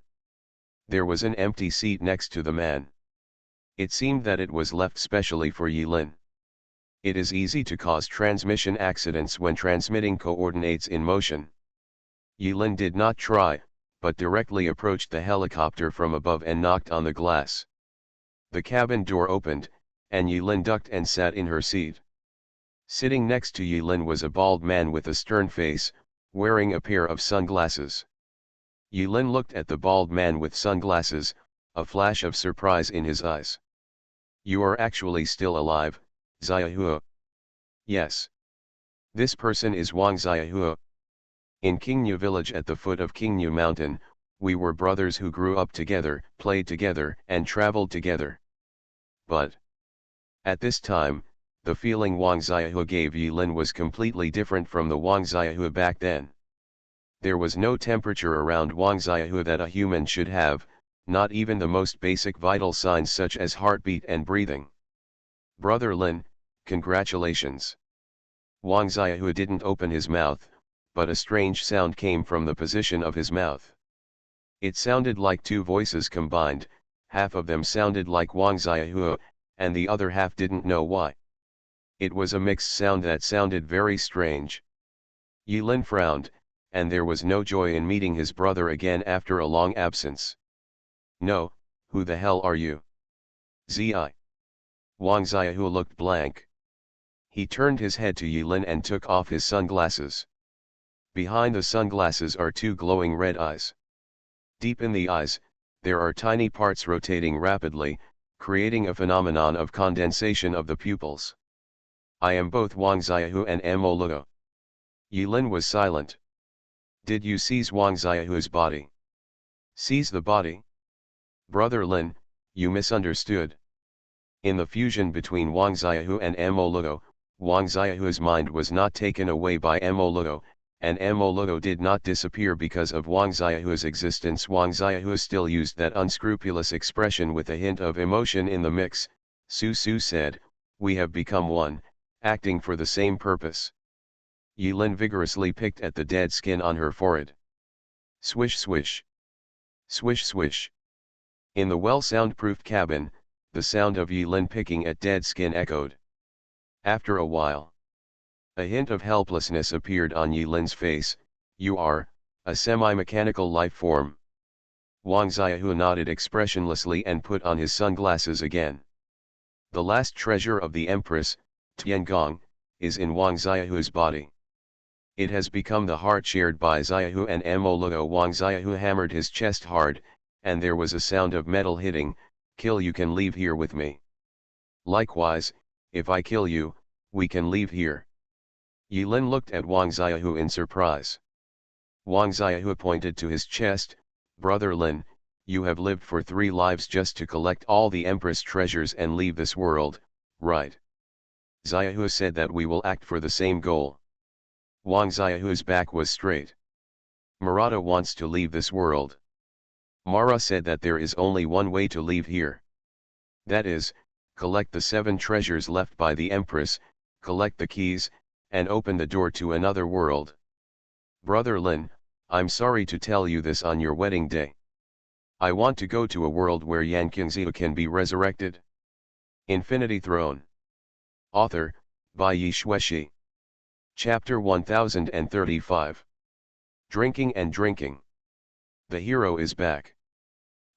There was an empty seat next to the man. It seemed that it was left specially for Yilin. It is easy to cause transmission accidents when transmitting coordinates in motion. Yilin did not try, but directly approached the helicopter from above and knocked on the glass. The cabin door opened, and Yilin ducked and sat in her seat. Sitting next to Yilin was a bald man with a stern face, wearing a pair of sunglasses. Yilin looked at the bald man with sunglasses, a flash of surprise in his eyes. You are actually still alive, Xiahua. Yes. This person is Wang Xiahua. In Qingyu village at the foot of Qingyu mountain, we were brothers who grew up together, played together, and traveled together. But at this time, the feeling Wang Xiahua gave Yilin was completely different from the Wang Xiahua back then. There was no temperature around Wang Xiahua that a human should have, not even the most basic vital signs such as heartbeat and breathing. Brother Lin, congratulations. Wang Xiahua didn't open his mouth, but a strange sound came from the position of his mouth. It sounded like 2 voices combined, half of them sounded like Wang Xiahua, and the other half didn't know why. It was a mixed sound that sounded very strange. Yilin frowned, and there was no joy in meeting his brother again after a long absence. No, who the hell are you? Zi. Wang Xiahua looked blank. He turned his head to Yilin and took off his sunglasses. Behind the sunglasses are 2 glowing red eyes. Deep in the eyes, there are tiny parts rotating rapidly, creating a phenomenon of condensation of the pupils. I am both Wang Xiahua and MaleProtagonist. Yilin was silent. Did you seize Wang Xiahua's body? Seize the body? Brother Lin, you misunderstood. In the fusion between Wang Xiahua and MaleProtagonist, Wang Xiahua's mind was not taken away by MaleProtagonist, and MaleProtagonist did not disappear because of Wang Xiahua's existence. Wang Xiahua still used that unscrupulous expression with a hint of emotion in the mix. Su Su said, we have become one, acting for the same purpose. Yilin vigorously picked at the dead skin on her forehead. Swish swish. Swish swish. In the well-soundproofed cabin, the sound of Yilin picking at dead skin echoed. After a while, a hint of helplessness appeared on Yilin's face. You are a semi-mechanical life form. Wang Xiahua nodded expressionlessly and put on his sunglasses again. The last treasure of the Empress, Tiangong, is in Wang Xiahua's body. It has become the heart shared by Xiahua and MaleProtagonist. Wang Xiahua hammered his chest hard, and there was a sound of metal hitting. Kill, you can leave here with me. Likewise, if I kill you, we can leave here. Yilin looked at Wang Xiaohu in surprise. Wang Xiaohu pointed to his chest, Brother Lin, you have lived for 3 lives just to collect all the Empress treasures and leave this world, right? Xiaohu said that we will act for the same goal. Wang Xiaohu's back was straight. Murata wants to leave this world. Mara said that there is only one way to leave here. That is, collect the 7 treasures left by the Empress, collect the keys, and open the door to another world. Brother Lin, I'm sorry to tell you this on your wedding day. I want to go to a world where Yan Qingziu can be resurrected. Infinity Throne. Author, by Yi Shueshi. Chapter 1035. Drinking and Drinking. The hero is back.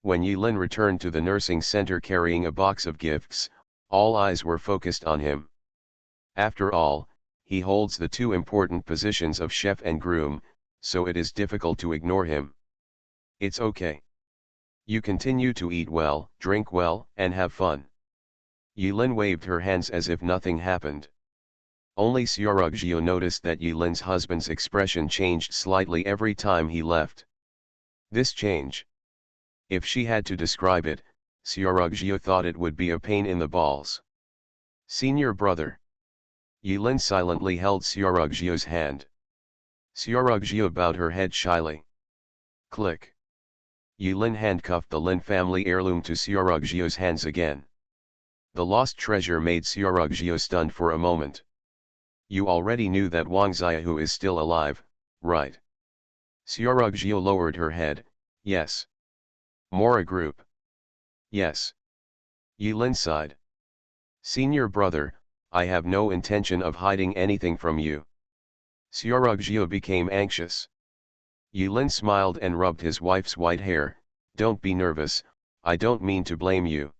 When Yilin returned to the nursing center carrying a box of gifts, all eyes were focused on him. After all, he holds the 2 important positions of chef and groom, so it is difficult to ignore him. It's okay. You continue to eat well, drink well, and have fun. Yilin waved her hands as if nothing happened. Only Xiaorugjiu noticed that Yilin's husband's expression changed slightly every time he left. This change. If she had to describe it, Xiaorugjiu thought it would be a pain in the balls. Senior brother. Yilin silently held Xiaorugjiu's hand. Xiaorugjiu bowed her head shyly. Click. Yilin handcuffed the Lin family heirloom to Xiaorugjiu's hands again. The lost treasure made Xiaorugjiu stunned for a moment. You already knew that Wang Xiaohu is still alive, right? Xiaorugjiu lowered her head, yes. Mora group. Yes. Yilin sighed. Senior brother, I have no intention of hiding anything from you. Xiaorugjiu became anxious. Yilin smiled and rubbed his wife's white hair, don't be nervous, I don't mean to blame you.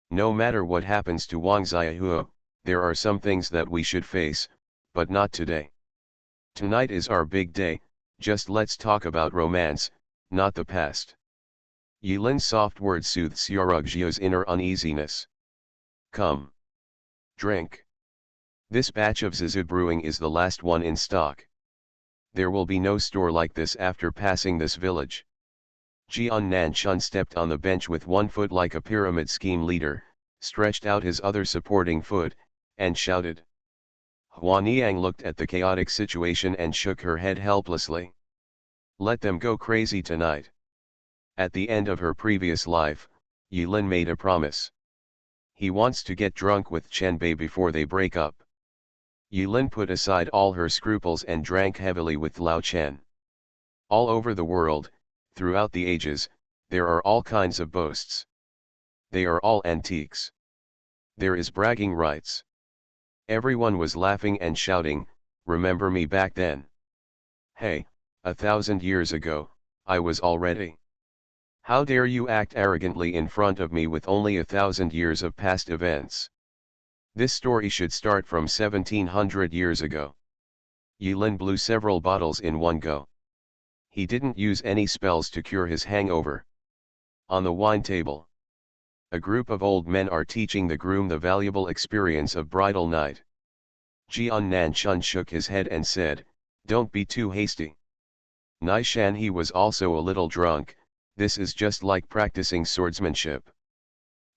No matter what happens to Wang Xiaohu, there are some things that we should face, but not today. Tonight is our big day, just let's talk about romance, not the past. Yilin's soft words soothed Xiaorugjiu's inner uneasiness. Come. Drink. This batch of Zizud brewing is the last one in stock. There will be no store like this after passing this village. Jian Nanchun stepped on the bench with one foot like a pyramid scheme leader, stretched out his other supporting foot, and shouted. Huaniang looked at the chaotic situation and shook her head helplessly. Let them go crazy tonight. At the end of her previous life, Yilin made a promise. He wants to get drunk with Chen Bei before they break up. Yilin put aside all her scruples and drank heavily with Lao Chen. All over the world, throughout the ages, there are all kinds of boasts. They are all antiques. There is bragging rights. Everyone was laughing and shouting, remember me back then. Hey, 1,000 years ago, I was already. How dare you act arrogantly in front of me with only 1,000 years of past events? This story should start from 1700 years ago. Yilin blew several bottles in one go. He didn't use any spells to cure his hangover. On the wine table, a group of old men are teaching the groom the valuable experience of bridal night. Jian Nanchun shook his head and said, don't be too hasty. Naishan he was also a little drunk, this is just like practicing swordsmanship.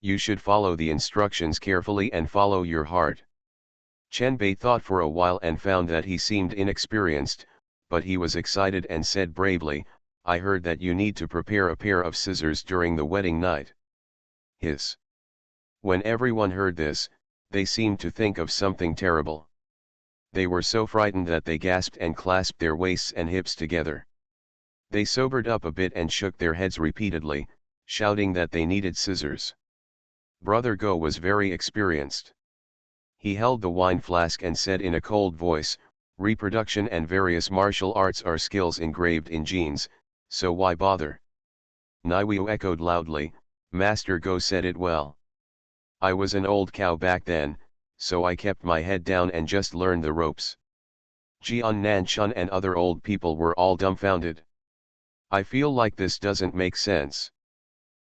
You should follow the instructions carefully and follow your heart. Chen Bei thought for a while and found that he seemed inexperienced, but he was excited and said bravely, I heard that you need to prepare a pair of scissors during the wedding night. Hiss. When everyone heard this, they seemed to think of something terrible. They were so frightened that they gasped and clasped their waists and hips together. They sobered up a bit and shook their heads repeatedly, shouting that they needed scissors. Brother Go was very experienced. He held the wine flask and said in a cold voice, reproduction and various martial arts are skills engraved in genes, so why bother? Naiwu echoed loudly, Master Go said it well. I was an old cow back then, so I kept my head down and just learned the ropes. Jian Nanchun and other old people were all dumbfounded. I feel like this doesn't make sense.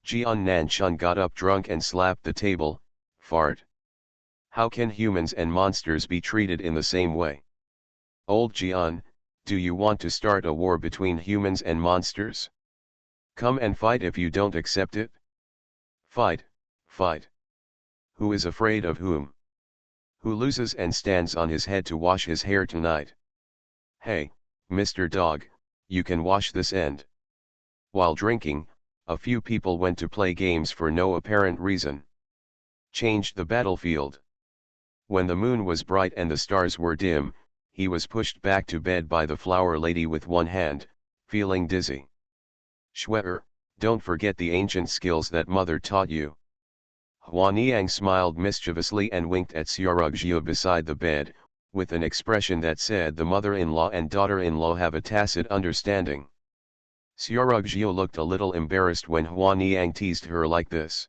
Jian Nanchun got up drunk and slapped the table, fart. How can humans and monsters be treated in the same way? Old Jian, do you want to start a war between humans and monsters? Come and fight if you don't accept it. Fight, fight. Who is afraid of whom? Who loses and stands on his head to wash his hair tonight? Hey, Mr. Dog, you can wash this end. While drinking, a few people went to play games for no apparent reason. Changed the battlefield. When the moon was bright and the stars were dim, he was pushed back to bed by the flower lady with one hand, feeling dizzy. Shwe'er, don't forget the ancient skills that mother taught you. Huaniang smiled mischievously and winked at Xiaorugjiu beside the bed, with an expression that said the mother-in-law and daughter-in-law have a tacit understanding. Xiaorugjiu looked a little embarrassed when Huaniang teased her like this.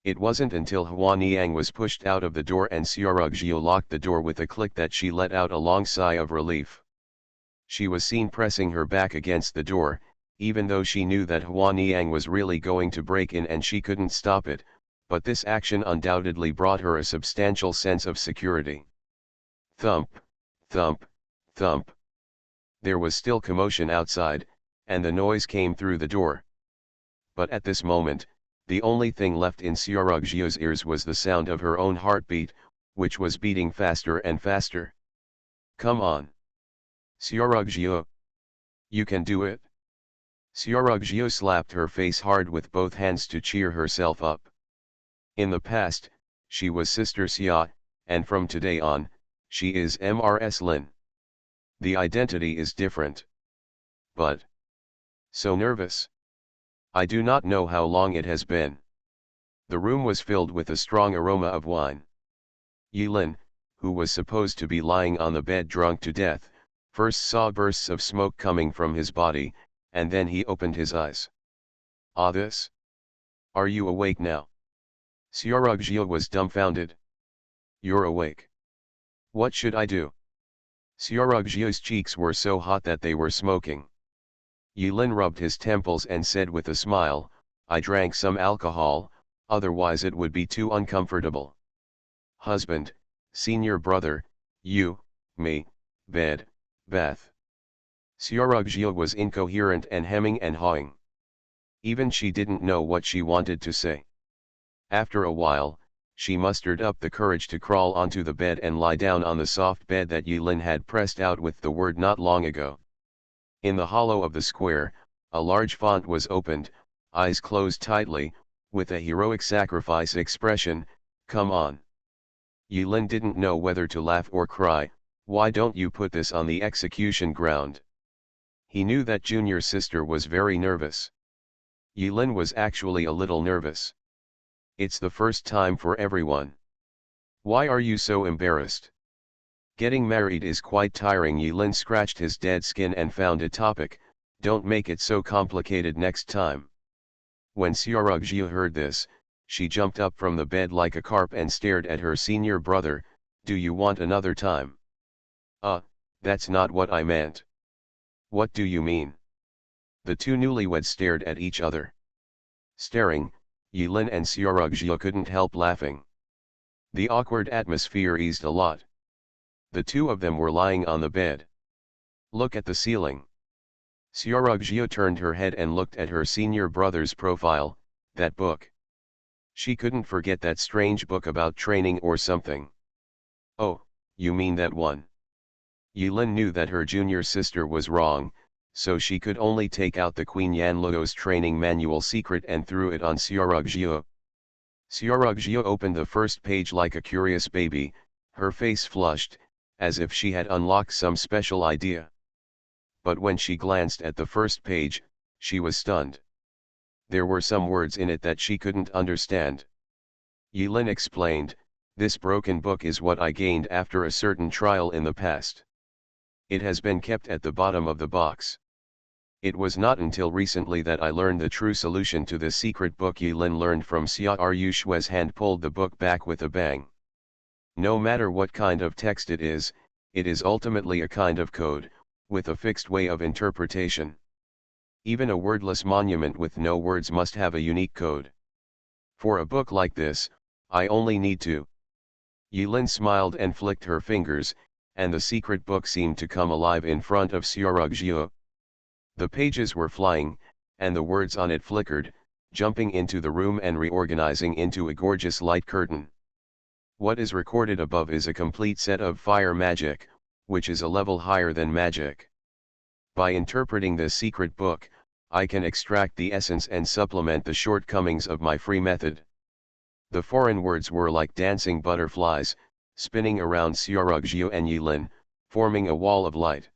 It wasn't until Huaniang was pushed out of the door and Xiaorugjiu locked the door with a click that she let out a long sigh of relief. She was seen pressing her back against the door, even though she knew that Huaniang was really going to break in and she couldn't stop it, but this action undoubtedly brought her a substantial sense of security. Thump, thump, thump. There was still commotion outside, and the noise came through the door. But at this moment, the only thing left in Xiaorugjiu's ears was the sound of her own heartbeat, which was beating faster and faster. Come on. Xiaorugjiu. You can do it. Xiaorugjiu slapped her face hard with both hands to cheer herself up. In the past, she was Sister Xia, and from today on, she is Mrs. Lin. The identity is different. But so nervous. I do not know how long it has been. The room was filled with a strong aroma of wine. Yilin, who was supposed to be lying on the bed drunk to death, first saw bursts of smoke coming from his body, and then he opened his eyes. Ah, this? Are you awake now? Xiaorugjiu was dumbfounded. You're awake. What should I do? Xiaorugjiu's cheeks were so hot that they were smoking. Yilin rubbed his temples and said with a smile, I drank some alcohol, otherwise it would be too uncomfortable. Husband, senior brother, you, me, bed, bath. Xiaorugjiu was incoherent and hemming and hawing. Even she didn't know what she wanted to say. After a while, she mustered up the courage to crawl onto the bed and lie down on the soft bed that Yilin had pressed out with the word not long ago. In the hollow of the square, a large font was opened, eyes closed tightly, with a heroic sacrifice expression, come on. Yilin didn't know whether to laugh or cry, why don't you put this on the execution ground? He knew that junior sister was very nervous. Yilin was actually a little nervous. It's the first time for everyone. Why are you so embarrassed? Getting married is quite tiring. Yilin scratched his dead skin and found a topic, don't make it so complicated next time. When Xiaorugjiu heard this, she jumped up from the bed like a carp and stared at her senior brother, do you want another time? That's not what I meant. What do you mean? The two newlyweds stared at each other. Staring, Yilin and Xiaorugjiu couldn't help laughing. The awkward atmosphere eased a lot. The two of them were lying on the bed. Look at the ceiling. Xiaorugjiu turned her head and looked at her senior brother's profile, that book. She couldn't forget that strange book about training or something. Oh, you mean that one? Yilin knew that her junior sister was wrong, so she could only take out the Queen Yanluo's training manual secret and threw it on Xiaorugjiu. Xiaorugjiu opened the first page like a curious baby, her face flushed, as if she had unlocked some special idea. But when she glanced at the first page, she was stunned. There were some words in it that she couldn't understand. Yilin explained, this broken book is what I gained after a certain trial in the past. It has been kept at the bottom of the box. It was not until recently that I learned the true solution to this secret book. Yilin learned from Xiaoru Shue's hand, pulled the book back with a bang. No matter what kind of text it is ultimately a kind of code, with a fixed way of interpretation. Even a wordless monument with no words must have a unique code. For a book like this, I only need to Yilin smiled and flicked her fingers, and the secret book seemed to come alive in front of Xiaorugjiu. The pages were flying, and the words on it flickered, jumping into the room and reorganizing into a gorgeous light curtain. What is recorded above is a complete set of fire magic, which is a level higher than magic. By interpreting this secret book, I can extract the essence and supplement the shortcomings of my free method. The foreign words were like dancing butterflies, spinning around Xiaorugjiu and Yilin, forming a wall of light.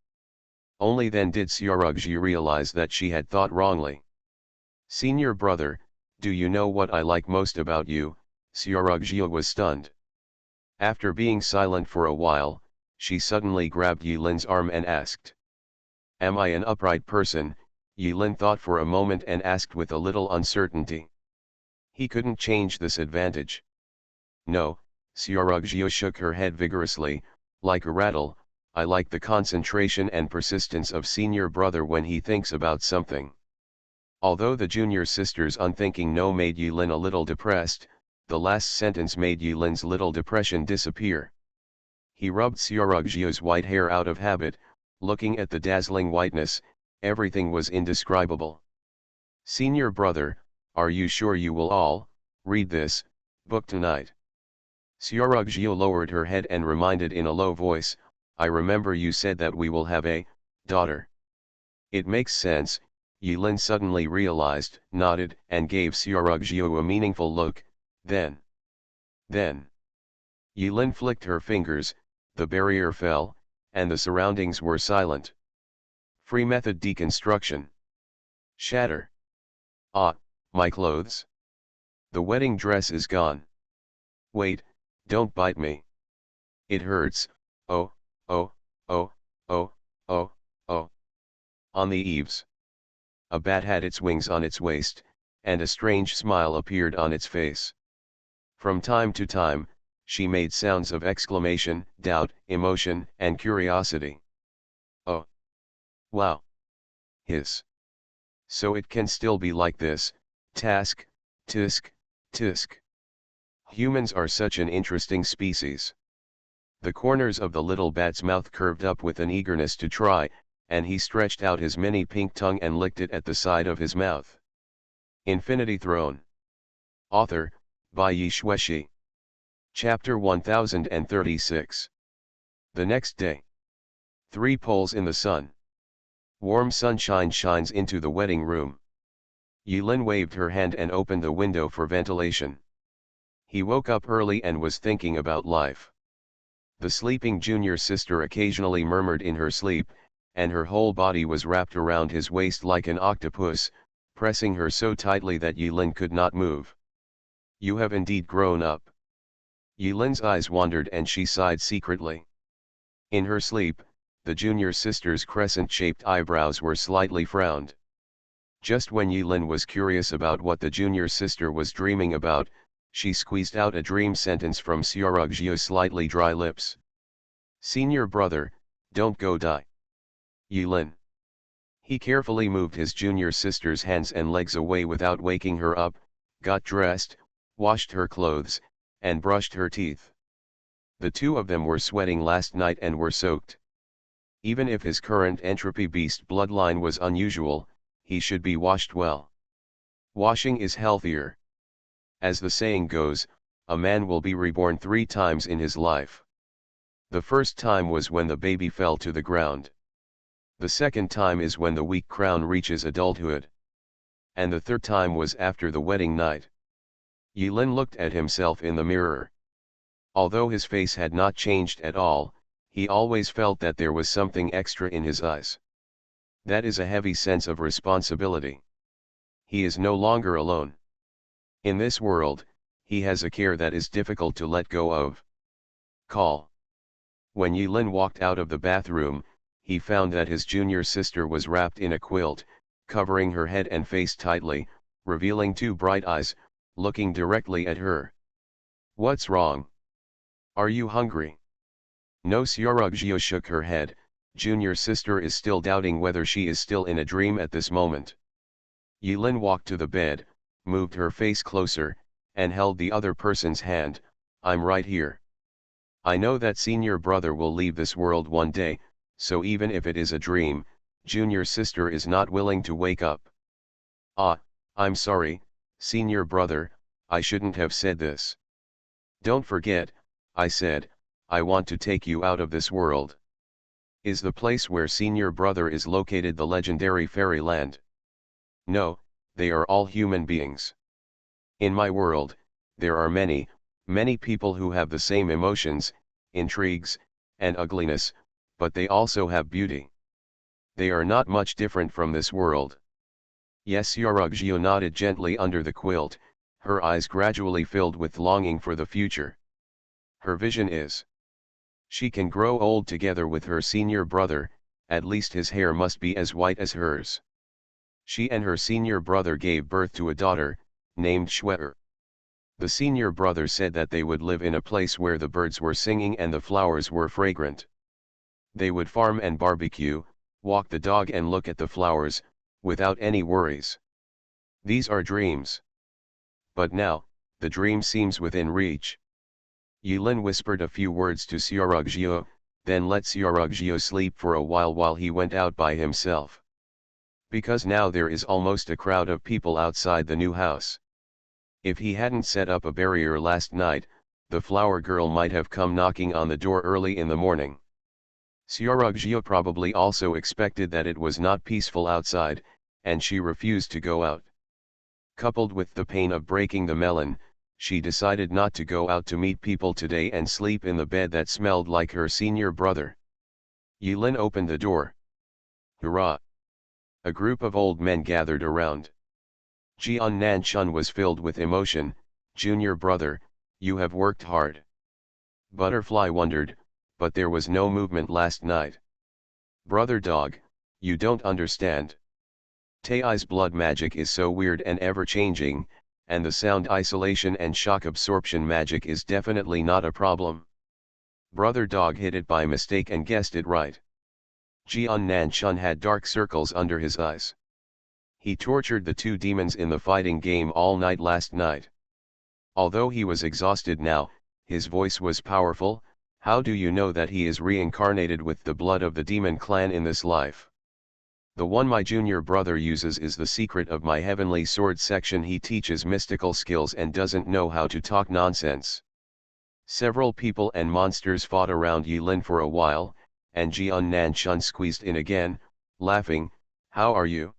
Only then did Xiaorugjiu realize that she had thought wrongly. "Senior brother, do you know what I like most about you?" Xiaorugjiu was stunned. After being silent for a while, she suddenly grabbed Yilin's arm and asked. "Am I an upright person?" Yilin thought for a moment and asked with a little uncertainty. He couldn't change this advantage. "No," Xiaorugjiu shook her head vigorously, like a rattle. "I like the concentration and persistence of senior brother when he thinks about something." Although the junior sister's unthinking no made Yilin a little depressed, the last sentence made Yilin's little depression disappear. He rubbed Xiaorugjiu's white hair out of habit, looking at the dazzling whiteness. Everything was indescribable. "Senior brother, are you sure you will all read this book tonight?" Xiaorugjiu lowered her head and reminded in a low voice, "I remember you said that we will have a daughter." "It makes sense," Yilin suddenly realized, nodded, and gave Xiaorugjiu a meaningful look. Then. Yilin flicked her fingers, the barrier fell, and the surroundings were silent. Free method deconstruction. Shatter. "Ah, my clothes. The wedding dress is gone. Wait, don't bite me. It hurts, oh, oh, oh, oh, oh, oh." On the eaves. A bat had its wings on its waist, and a strange smile appeared on its face. From time to time, she made sounds of exclamation, doubt, emotion, and curiosity. "Oh! Wow! Hiss! So it can still be like this, task, tisk, tisk. Humans are such an interesting species." The corners of the little bat's mouth curved up with an eagerness to try, and he stretched out his mini pink tongue and licked it at the side of his mouth. Infinity Throne. Author, by Yi Shueshi. Chapter 1036. The next day. 3 poles in the sun. Warm sunshine shines into the wedding room. Yilin waved her hand and opened the window for ventilation. He woke up early and was thinking about life. The sleeping junior sister occasionally murmured in her sleep, and her whole body was wrapped around his waist like an octopus, pressing her so tightly that Yilin could not move. "You have indeed grown up." Yilin's eyes wandered and she sighed secretly. In her sleep, the junior sister's crescent-shaped eyebrows were slightly frowned. Just when Yilin was curious about what the junior sister was dreaming about, she squeezed out a dream sentence from Xiaorugjiu's slightly dry lips. "Senior brother, don't go die." Yilin. He carefully moved his junior sister's hands and legs away without waking her up, got dressed, washed her clothes, and brushed her teeth. The two of them were sweating last night and were soaked. Even if his current entropy beast bloodline was unusual, he should be washed well. Washing is healthier. As the saying goes, a man will be reborn 3 times in his life. The first time was when the baby fell to the ground. The second time is when the weak crown reaches adulthood. And the third time was after the wedding night. Yilin looked at himself in the mirror. Although his face had not changed at all, he always felt that there was something extra in his eyes. That is a heavy sense of responsibility. He is no longer alone. In this world, he has a care that is difficult to let go of. Call. When Yilin walked out of the bathroom, he found that his junior sister was wrapped in a quilt, covering her head and face tightly, revealing 2 bright eyes, looking directly at her. "What's wrong? Are you hungry?" "No." Xiaorugjiu shook her head. Junior sister is still doubting whether she is still in a dream at this moment. Yilin walked to the bed, moved her face closer, and held the other person's hand. "I'm right here." I know that senior brother will leave this world one day, so even if it is a dream, junior sister is not willing to wake up. Ah, I'm sorry, senior brother, I shouldn't have said this. Don't forget, I said, I want to take you out of this world. Is the place where senior brother is located the legendary fairyland? No, they are all human beings. In my world, there are many, many people who have the same emotions, intrigues, and ugliness, but they also have beauty. They are not much different from this world. Yes, Yorugio nodded gently under the quilt, her eyes gradually filled with longing for the future. Her vision is: she can grow old together with her senior brother, at least his hair must be as white as hers. She and her senior brother gave birth to a daughter, named Schwetter. The senior brother said that they would live in a place where the birds were singing and the flowers were fragrant. They would farm and barbecue, walk the dog and look at the flowers, without any worries. These are dreams. But now, the dream seems within reach. Yulin whispered a few words to Xiaorugio, then let Xiaorugio sleep for a while he went out by himself. Because now there is almost a crowd of people outside the new house. If he hadn't set up a barrier last night, the flower girl might have come knocking on the door early in the morning. Xiaorugio probably also expected that it was not peaceful outside, and she refused to go out. Coupled with the pain of breaking the melon, she decided not to go out to meet people today and sleep in the bed that smelled like her senior brother. Yulin opened the door. Hurrah! A group of old men gathered around. Jian Nanchun was filled with emotion. Junior brother, you have worked hard. Butterfly wondered, but there was no movement last night. Brother dog, you don't understand. Tai's blood magic is so weird and ever-changing, and the sound isolation and shock absorption magic is definitely not a problem. Brother dog hit it by mistake and guessed it right. Jian Nanchun had dark circles under his eyes. He tortured the two demons in the fighting game all night last night. Although he was exhausted now, his voice was powerful. How do you know that he is reincarnated with the blood of the demon clan in this life? The one my junior brother uses is the secret of my heavenly sword section. He teaches mystical skills and doesn't know how to talk nonsense. Several people and monsters fought around Yulin for a while, and Jian Nanchun squeezed in again, laughing. How are you?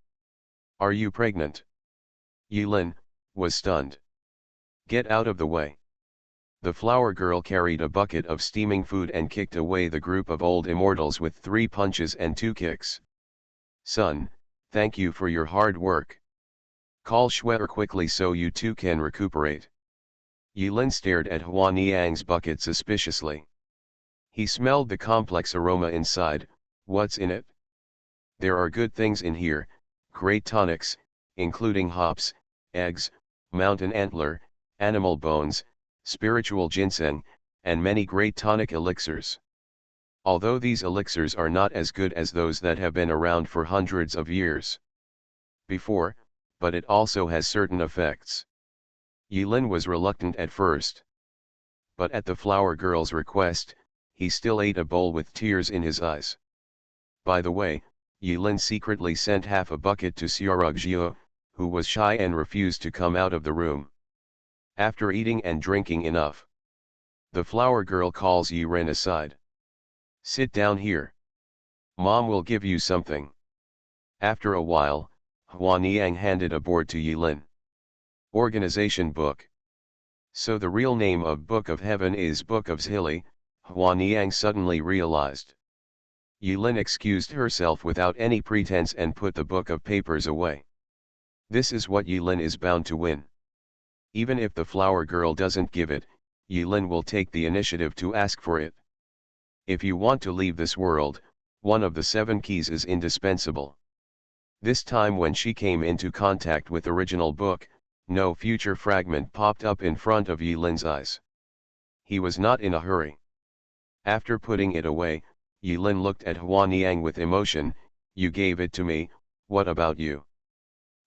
Are you pregnant? Yulin was stunned. Get out of the way. The flower girl carried a bucket of steaming food and kicked away the group of old immortals with 3 punches and 2 kicks. Son, thank you for your hard work. Call Schwetter quickly so you two can recuperate. Yulin stared at Huan Niang's bucket suspiciously. He smelled the complex aroma inside. What's in it? There are good things in here, great tonics, including hops, eggs, mountain antler, animal bones, spiritual ginseng, and many great tonic elixirs. Although these elixirs are not as good as those that have been around for hundreds of years before, but it also has certain effects. Yulin was reluctant at first. But at the flower girl's request, he still ate a bowl with tears in his eyes. By the way, Yulin secretly sent half a bucket to Xiaorugio, who was shy and refused to come out of the room. After eating and drinking enough, the flower girl calls Yulin aside. Sit down here. Mom will give you something. After a while, Huan Niang handed a board to Yulin. Organization book. So the real name of Book of Heaven is Book of Zhili, Huan Niang suddenly realized. Yulin excused herself without any pretense and put the book of papers away. This is what Yulin is bound to win. Even if the flower girl doesn't give it, Yulin will take the initiative to ask for it. If you want to leave this world, one of the 7 keys is indispensable. This time when she came into contact with original book, no future fragment popped up in front of Yulin's eyes. He was not in a hurry. After putting it away, Yulin looked at Huan Niang with emotion. You gave it to me, what about you?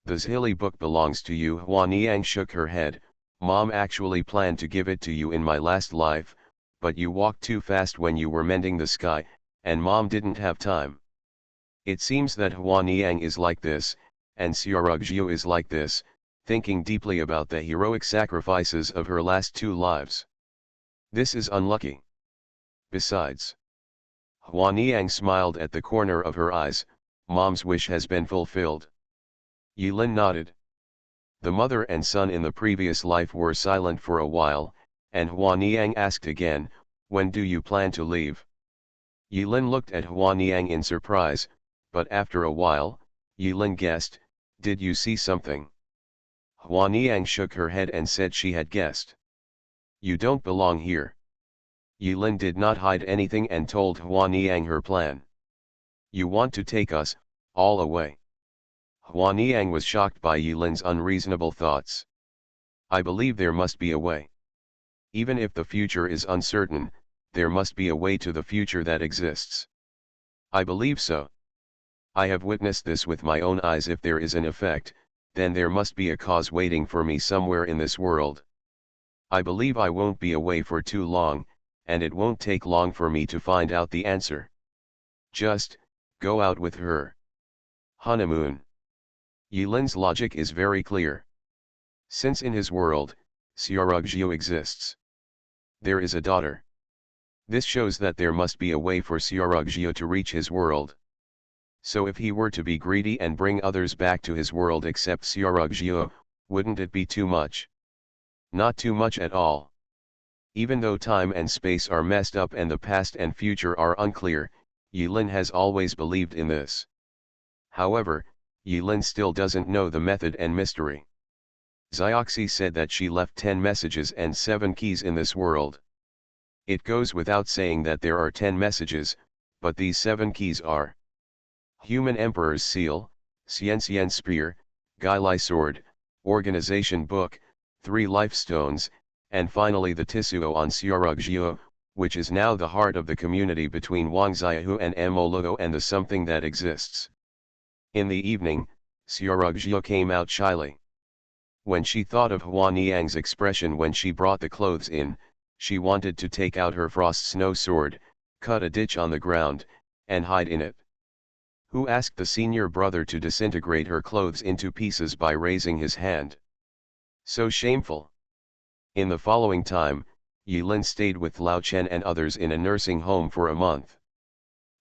The Zhili book belongs to you. Huan Niang shook her head. Mom actually planned to give it to you in my last life, but you walked too fast when you were mending the sky, and mom didn't have time. It seems that Hua Niang is like this, and Xiaorugjiu is like this, thinking deeply about the heroic sacrifices of her last 2 lives. This is unlucky. Besides, Hua Niang smiled at the corner of her eyes. Mom's wish has been fulfilled. Yilin nodded. The mother and son in the previous life were silent for a while, and Hua Niang asked again, when do you plan to leave? Yilin looked at Hua Niang in surprise, but after a while, Yilin guessed, did you see something? Hua Niang shook her head and said she had guessed. You don't belong here. Yilin did not hide anything and told Hua Niang her plan. You want to take us, all away. Hua Niang was shocked by Yilin's unreasonable thoughts. I believe there must be a way. Even if the future is uncertain, there must be a way to the future that exists. I believe so. I have witnessed this with my own eyes. If there is an effect, then there must be a cause waiting for me somewhere in this world. I believe I won't be away for too long, and it won't take long for me to find out the answer. Just, go out with her. Honeymoon. Yilin's logic is very clear. Since in his world, Xiaorugjiu exists. There is a daughter. This shows that there must be a way for Xiaorugjiu to reach his world. So if he were to be greedy and bring others back to his world except Xiaorugjiu, wouldn't it be too much? Not too much at all. Even though time and space are messed up and the past and future are unclear, Yilin has always believed in this. However, Yilin still doesn't know the method and mystery. Zioxi said that she left 10 messages and 7 keys in this world. It goes without saying that there are 10 messages, but these 7 keys are Human Emperor's Seal, Xian Spear, Guilai Sword, Organization Book, 3 Life Stones, and finally the Tisuo on Xiaorugjiu, which is now the heart of the community between Wang Xiaohu and Moluo and the something that exists. In the evening, Xiaorugjiu came out shyly. When she thought of Hua Niang's expression when she brought the clothes in, she wanted to take out her frost snow sword, cut a ditch on the ground, and hide in it. Who asked the senior brother to disintegrate her clothes into pieces by raising his hand? So shameful. In the following time, Yilin stayed with Lao Chen and others in a nursing home for a month.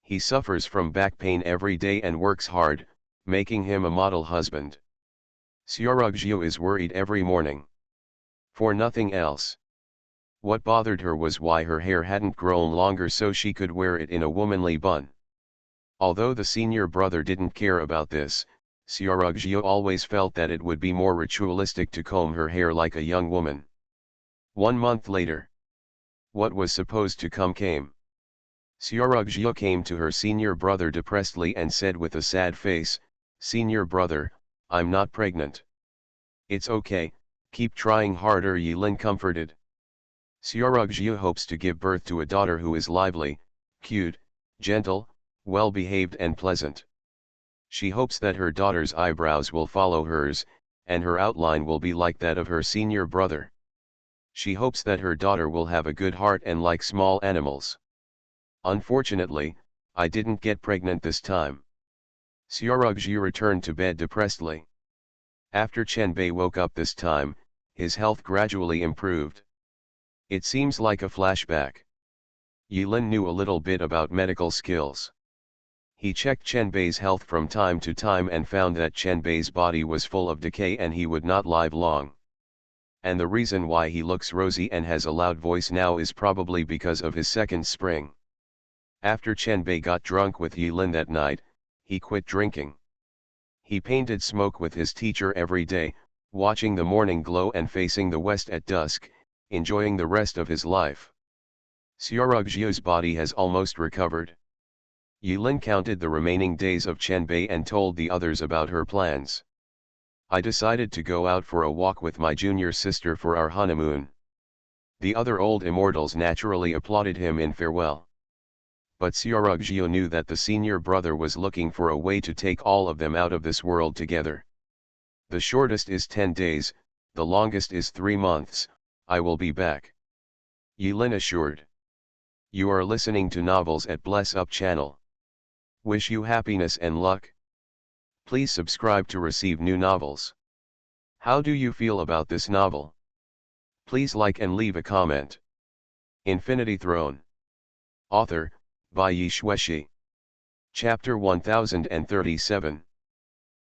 He suffers from back pain every day and works hard, making him a model husband. Xiaorugjiu is worried every morning. For nothing else. What bothered her was why her hair hadn't grown longer so she could wear it in a womanly bun. Although the senior brother didn't care about this, Xiaorugjiu always felt that it would be more ritualistic to comb her hair like a young woman. 1 month later. What was supposed to come came. Xiaorugjiu came to her senior brother depressedly and said with a sad face, "Senior brother, I'm not pregnant." "It's okay, keep trying harder," Yilin comforted. Xiaorugjiu hopes to give birth to a daughter who is lively, cute, gentle, well-behaved and pleasant. She hopes that her daughter's eyebrows will follow hers, and her outline will be like that of her senior brother. She hopes that her daughter will have a good heart and like small animals. Unfortunately, I didn't get pregnant this time. Xiaorugjiu returned to bed depressedly. After Chen Bei woke up this time, his health gradually improved. It seems like a flashback. Yilin knew a little bit about medical skills. He checked Chen Bei's health from time to time and found that Chen Bei's body was full of decay and he would not live long. And the reason why he looks rosy and has a loud voice now is probably because of his second spring. After Chen Bei got drunk with Yilin that night, he quit drinking. He painted smoke with his teacher every day, watching the morning glow and facing the west at dusk, enjoying the rest of his life. Xiaorugjiu's body has almost recovered. Yilin counted the remaining days of Chen Bei and told the others about her plans. I decided to go out for a walk with my junior sister for our honeymoon. The other old immortals naturally applauded him in farewell. But Xiaorugjiu knew that the senior brother was looking for a way to take all of them out of this world together. The shortest is 10 days, the longest is 3 months, I will be back. Yilin assured. You are listening to Novels at Bless Up channel. Wish you happiness and luck. Please subscribe to receive new novels. How do you feel about this novel? Please like and leave a comment. Infinity Throne. Author, by Yi Shueshi. Chapter 1037.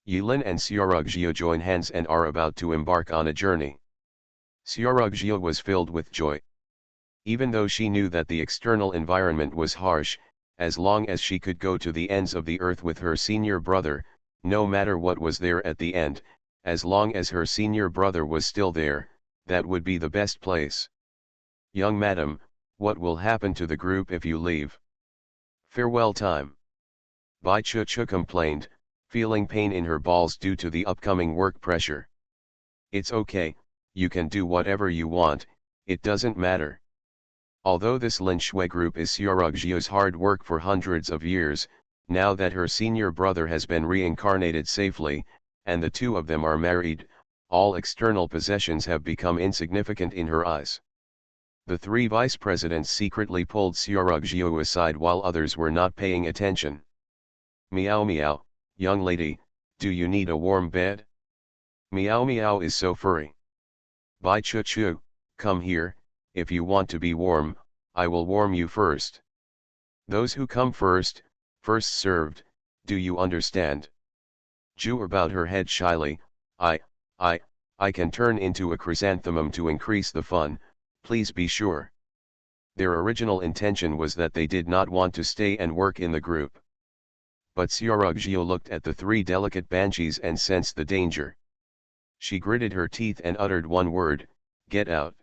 Yilin and Xiaorugjiu join hands and are about to embark on a journey. Xiaorugjiu was filled with joy. Even though she knew that the external environment was harsh, as long as she could go to the ends of the earth with her senior brother, no matter what was there at the end, as long as her senior brother was still there, that would be the best place. Young madam, what will happen to the group if you leave? Farewell time. Bai Chu complained, feeling pain in her balls due to the upcoming work pressure. It's okay, you can do whatever you want, it doesn't matter. Although this Lin Shui group is Xiaorugjiu's hard work for hundreds of years, now that her senior brother has been reincarnated safely, and the two of them are married, all external possessions have become insignificant in her eyes. The three vice presidents secretly pulled Xiaorugjiu aside while others were not paying attention. Meow meow, young lady, do you need a warm bed? Meow meow is so furry. Bai Chu, come here, if you want to be warm, I will warm you first. Those who come first served, do you understand? Ju bowed her head shyly, I can turn into a chrysanthemum to increase the fun, please be sure. Their original intention was that they did not want to stay and work in the group. But Xiaorugjiu looked at the three delicate banshees and sensed the danger. She gritted her teeth and uttered one word, get out.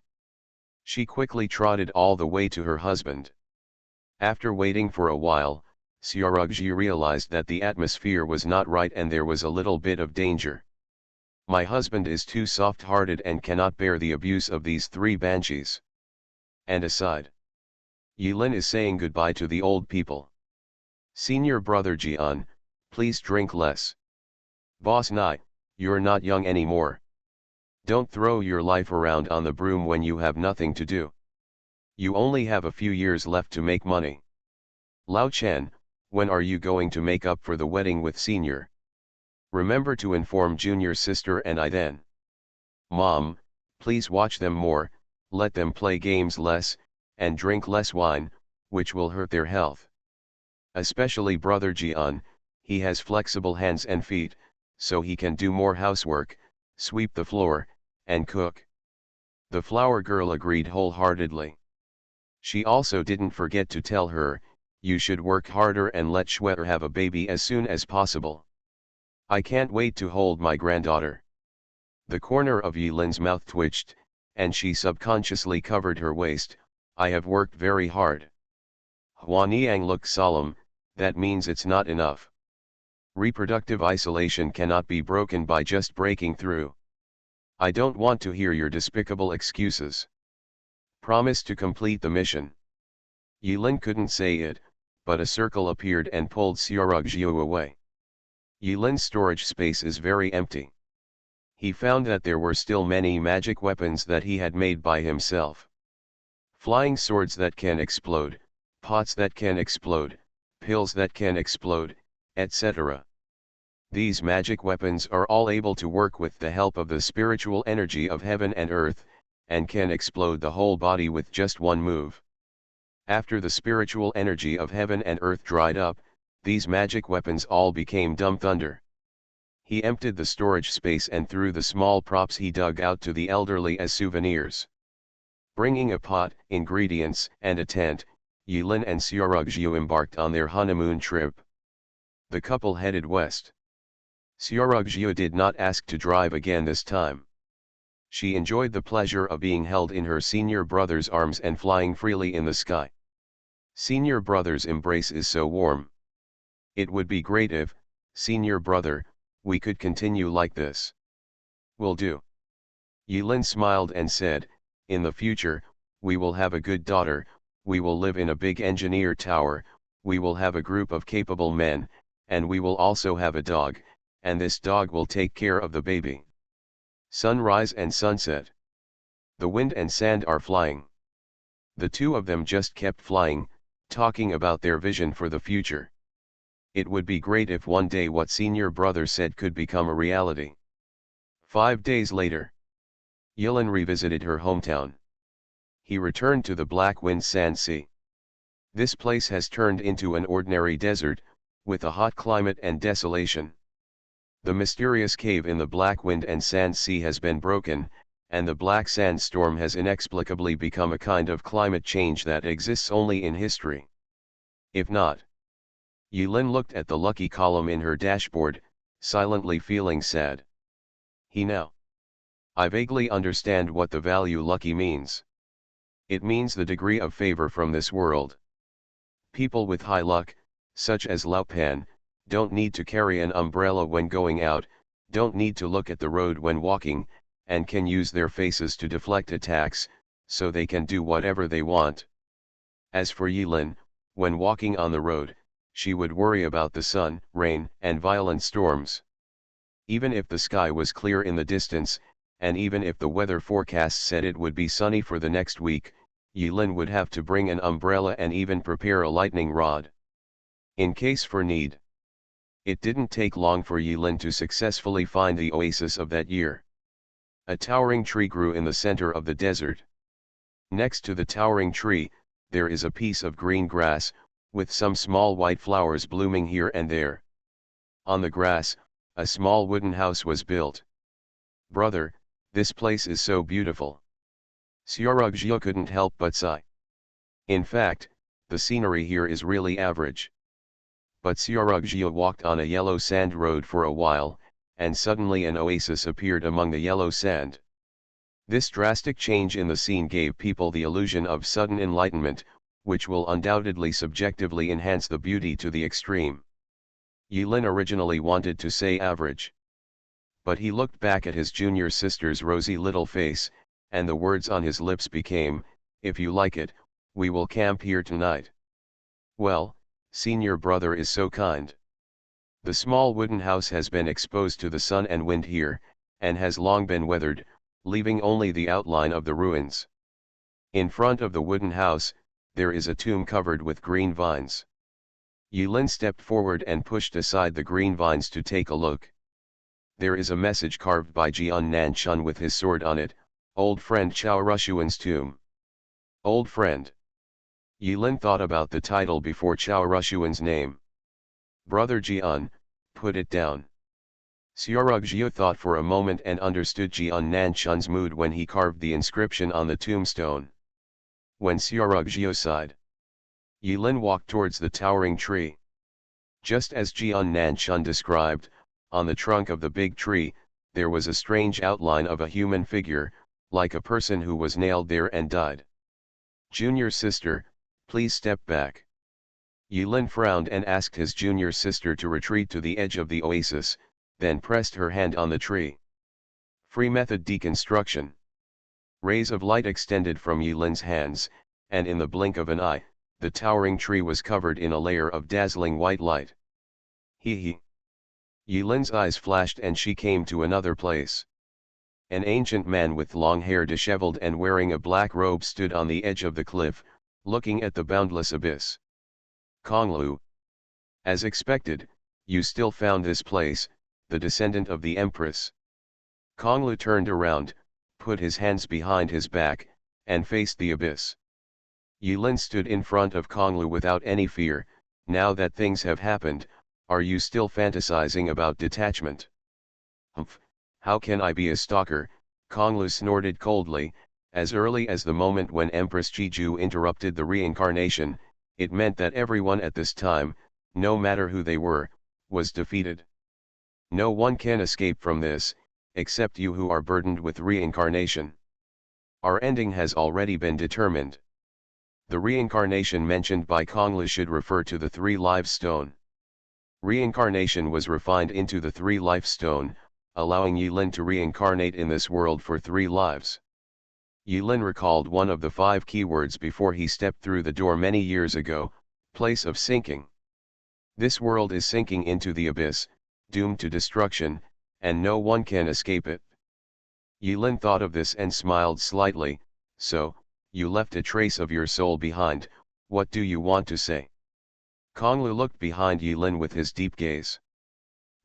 She quickly trotted all the way to her husband. After waiting for a while, Xiaorugjiu realized that the atmosphere was not right and there was a little bit of danger. My husband is too soft-hearted and cannot bear the abuse of these three banshees. And aside, Yilin is saying goodbye to the old people. Senior brother Jian, please drink less. Boss Nai, you're not young anymore. Don't throw your life around on the broom when you have nothing to do. You only have a few years left to make money. Lao Chen, when are you going to make up for the wedding with senior? Remember to inform junior sister and I then. Mom, please watch them more, let them play games less, and drink less wine, which will hurt their health. Especially brother Jian, he has flexible hands and feet, so he can do more housework, sweep the floor, and cook. The flower girl agreed wholeheartedly. She also didn't forget to tell her, you should work harder and let Shue'er have a baby as soon as possible. I can't wait to hold my granddaughter. The corner of Yilin's mouth twitched, and she subconsciously covered her waist, I have worked very hard. Huaniang looked solemn, that means it's not enough. Reproductive isolation cannot be broken by just breaking through. I don't want to hear your despicable excuses. Promise to complete the mission. Yilin couldn't say it, but a circle appeared and pulled Xiaorugjiu away. Yilin's storage space is very empty. He found that there were still many magic weapons that he had made by himself. Flying swords that can explode, pots that can explode, pills that can explode, etc. These magic weapons are all able to work with the help of the spiritual energy of heaven and earth, and can explode the whole body with just one move. After the spiritual energy of heaven and earth dried up, these magic weapons all became dumb thunder. He emptied the storage space and threw the small props he dug out to the elderly as souvenirs. Bringing a pot, ingredients, and a tent, Yilin and Xiaorugjiu embarked on their honeymoon trip. The couple headed west. Xiaorugjiu did not ask to drive again this time. She enjoyed the pleasure of being held in her senior brother's arms and flying freely in the sky. Senior brother's embrace is so warm. It would be great if, senior brother, we could continue like this. Will do. Yilin smiled and said, in the future, we will have a good daughter, we will live in a big engineer tower, we will have a group of capable men, and we will also have a dog, and this dog will take care of the baby. Sunrise and sunset. The wind and sand are flying. The two of them just kept flying, talking about their vision for the future. It would be great if one day what senior brother said could become a reality. 5 days later, Yilin revisited her hometown. He returned to the Black Wind Sand Sea. This place has turned into an ordinary desert, with a hot climate and desolation. The mysterious cave in the Black Wind and Sand Sea has been broken, and the Black Sand Storm has inexplicably become a kind of climate change that exists only in history. If not. Yilin looked at the lucky column in her dashboard, silently feeling sad. I vaguely understand what the value lucky means. It means the degree of favor from this world. People with high luck, such as Lao Pan, don't need to carry an umbrella when going out, don't need to look at the road when walking, and can use their faces to deflect attacks, so they can do whatever they want. As for Yilin, when walking on the road, she would worry about the sun, rain, and violent storms. Even if the sky was clear in the distance, and even if the weather forecast said it would be sunny for the next week, Yilin would have to bring an umbrella and even prepare a lightning rod, in case for need. It didn't take long for Yilin to successfully find the oasis of that year. A towering tree grew in the center of the desert. Next to the towering tree, there is a piece of green grass, with some small white flowers blooming here and there. On the grass, a small wooden house was built. "Brother, this place is so beautiful." Xiaorugzhou couldn't help but sigh. In fact, the scenery here is really average. But Xiaorugzhou walked on a yellow sand road for a while, and suddenly an oasis appeared among the yellow sand. This drastic change in the scene gave people the illusion of sudden enlightenment, which will undoubtedly subjectively enhance the beauty to the extreme. Yilin originally wanted to say average. But he looked back at his junior sister's rosy little face, and the words on his lips became, "If you like it, we will camp here tonight." Well, senior brother is so kind. The small wooden house has been exposed to the sun and wind here, and has long been weathered, leaving only the outline of the ruins. In front of the wooden house, there is a tomb covered with green vines. Yilin stepped forward and pushed aside the green vines to take a look. There is a message carved by Jian Nanchun with his sword on it, "Old friend Chao Rushuan's tomb." Old friend. Yilin thought about the title before Chao Rushuan's name. "Brother Jian, put it down." Xiaorugzhou thought for a moment and understood Jian Nanchun's mood when he carved the inscription on the tombstone. When Xiaorugzhou sighed, Yilin walked towards the towering tree. Just as Jian Nanchun described, on the trunk of the big tree, there was a strange outline of a human figure, like a person who was nailed there and died. "Junior sister, please step back." Yilin frowned and asked his junior sister to retreat to the edge of the oasis, then pressed her hand on the tree. Free method deconstruction. Rays of light extended from Yilin's hands, and in the blink of an eye, the towering tree was covered in a layer of dazzling white light. He. Yilin's eyes flashed and she came to another place. An ancient man with long hair disheveled and wearing a black robe stood on the edge of the cliff, looking at the boundless abyss. "Konglu. As expected, you still found this place, the descendant of the Empress." Konglu turned around, put his hands behind his back, and faced the abyss. Yilin stood in front of Konglu without any fear. "Now that things have happened, are you still fantasizing about detachment?" "Humph, how can I be a stalker?" Konglu snorted coldly. As early as the moment when Empress Jiju interrupted the reincarnation, it meant that everyone at this time, no matter who they were, was defeated. No one can escape from this, except you who are burdened with reincarnation. Our ending has already been determined. The reincarnation mentioned by Konglu should refer to the three lives stone. Reincarnation was refined into the three life stone, allowing Yilin to reincarnate in this world for 3 lives. Yilin recalled one of the 5 keywords before he stepped through the door many years ago: place of sinking. This world is sinking into the abyss, doomed to destruction, and no one can escape it. Yilin thought of this and smiled slightly. "So, you left a trace of your soul behind, What do you want to say? Konglu looked behind Yilin with his deep gaze.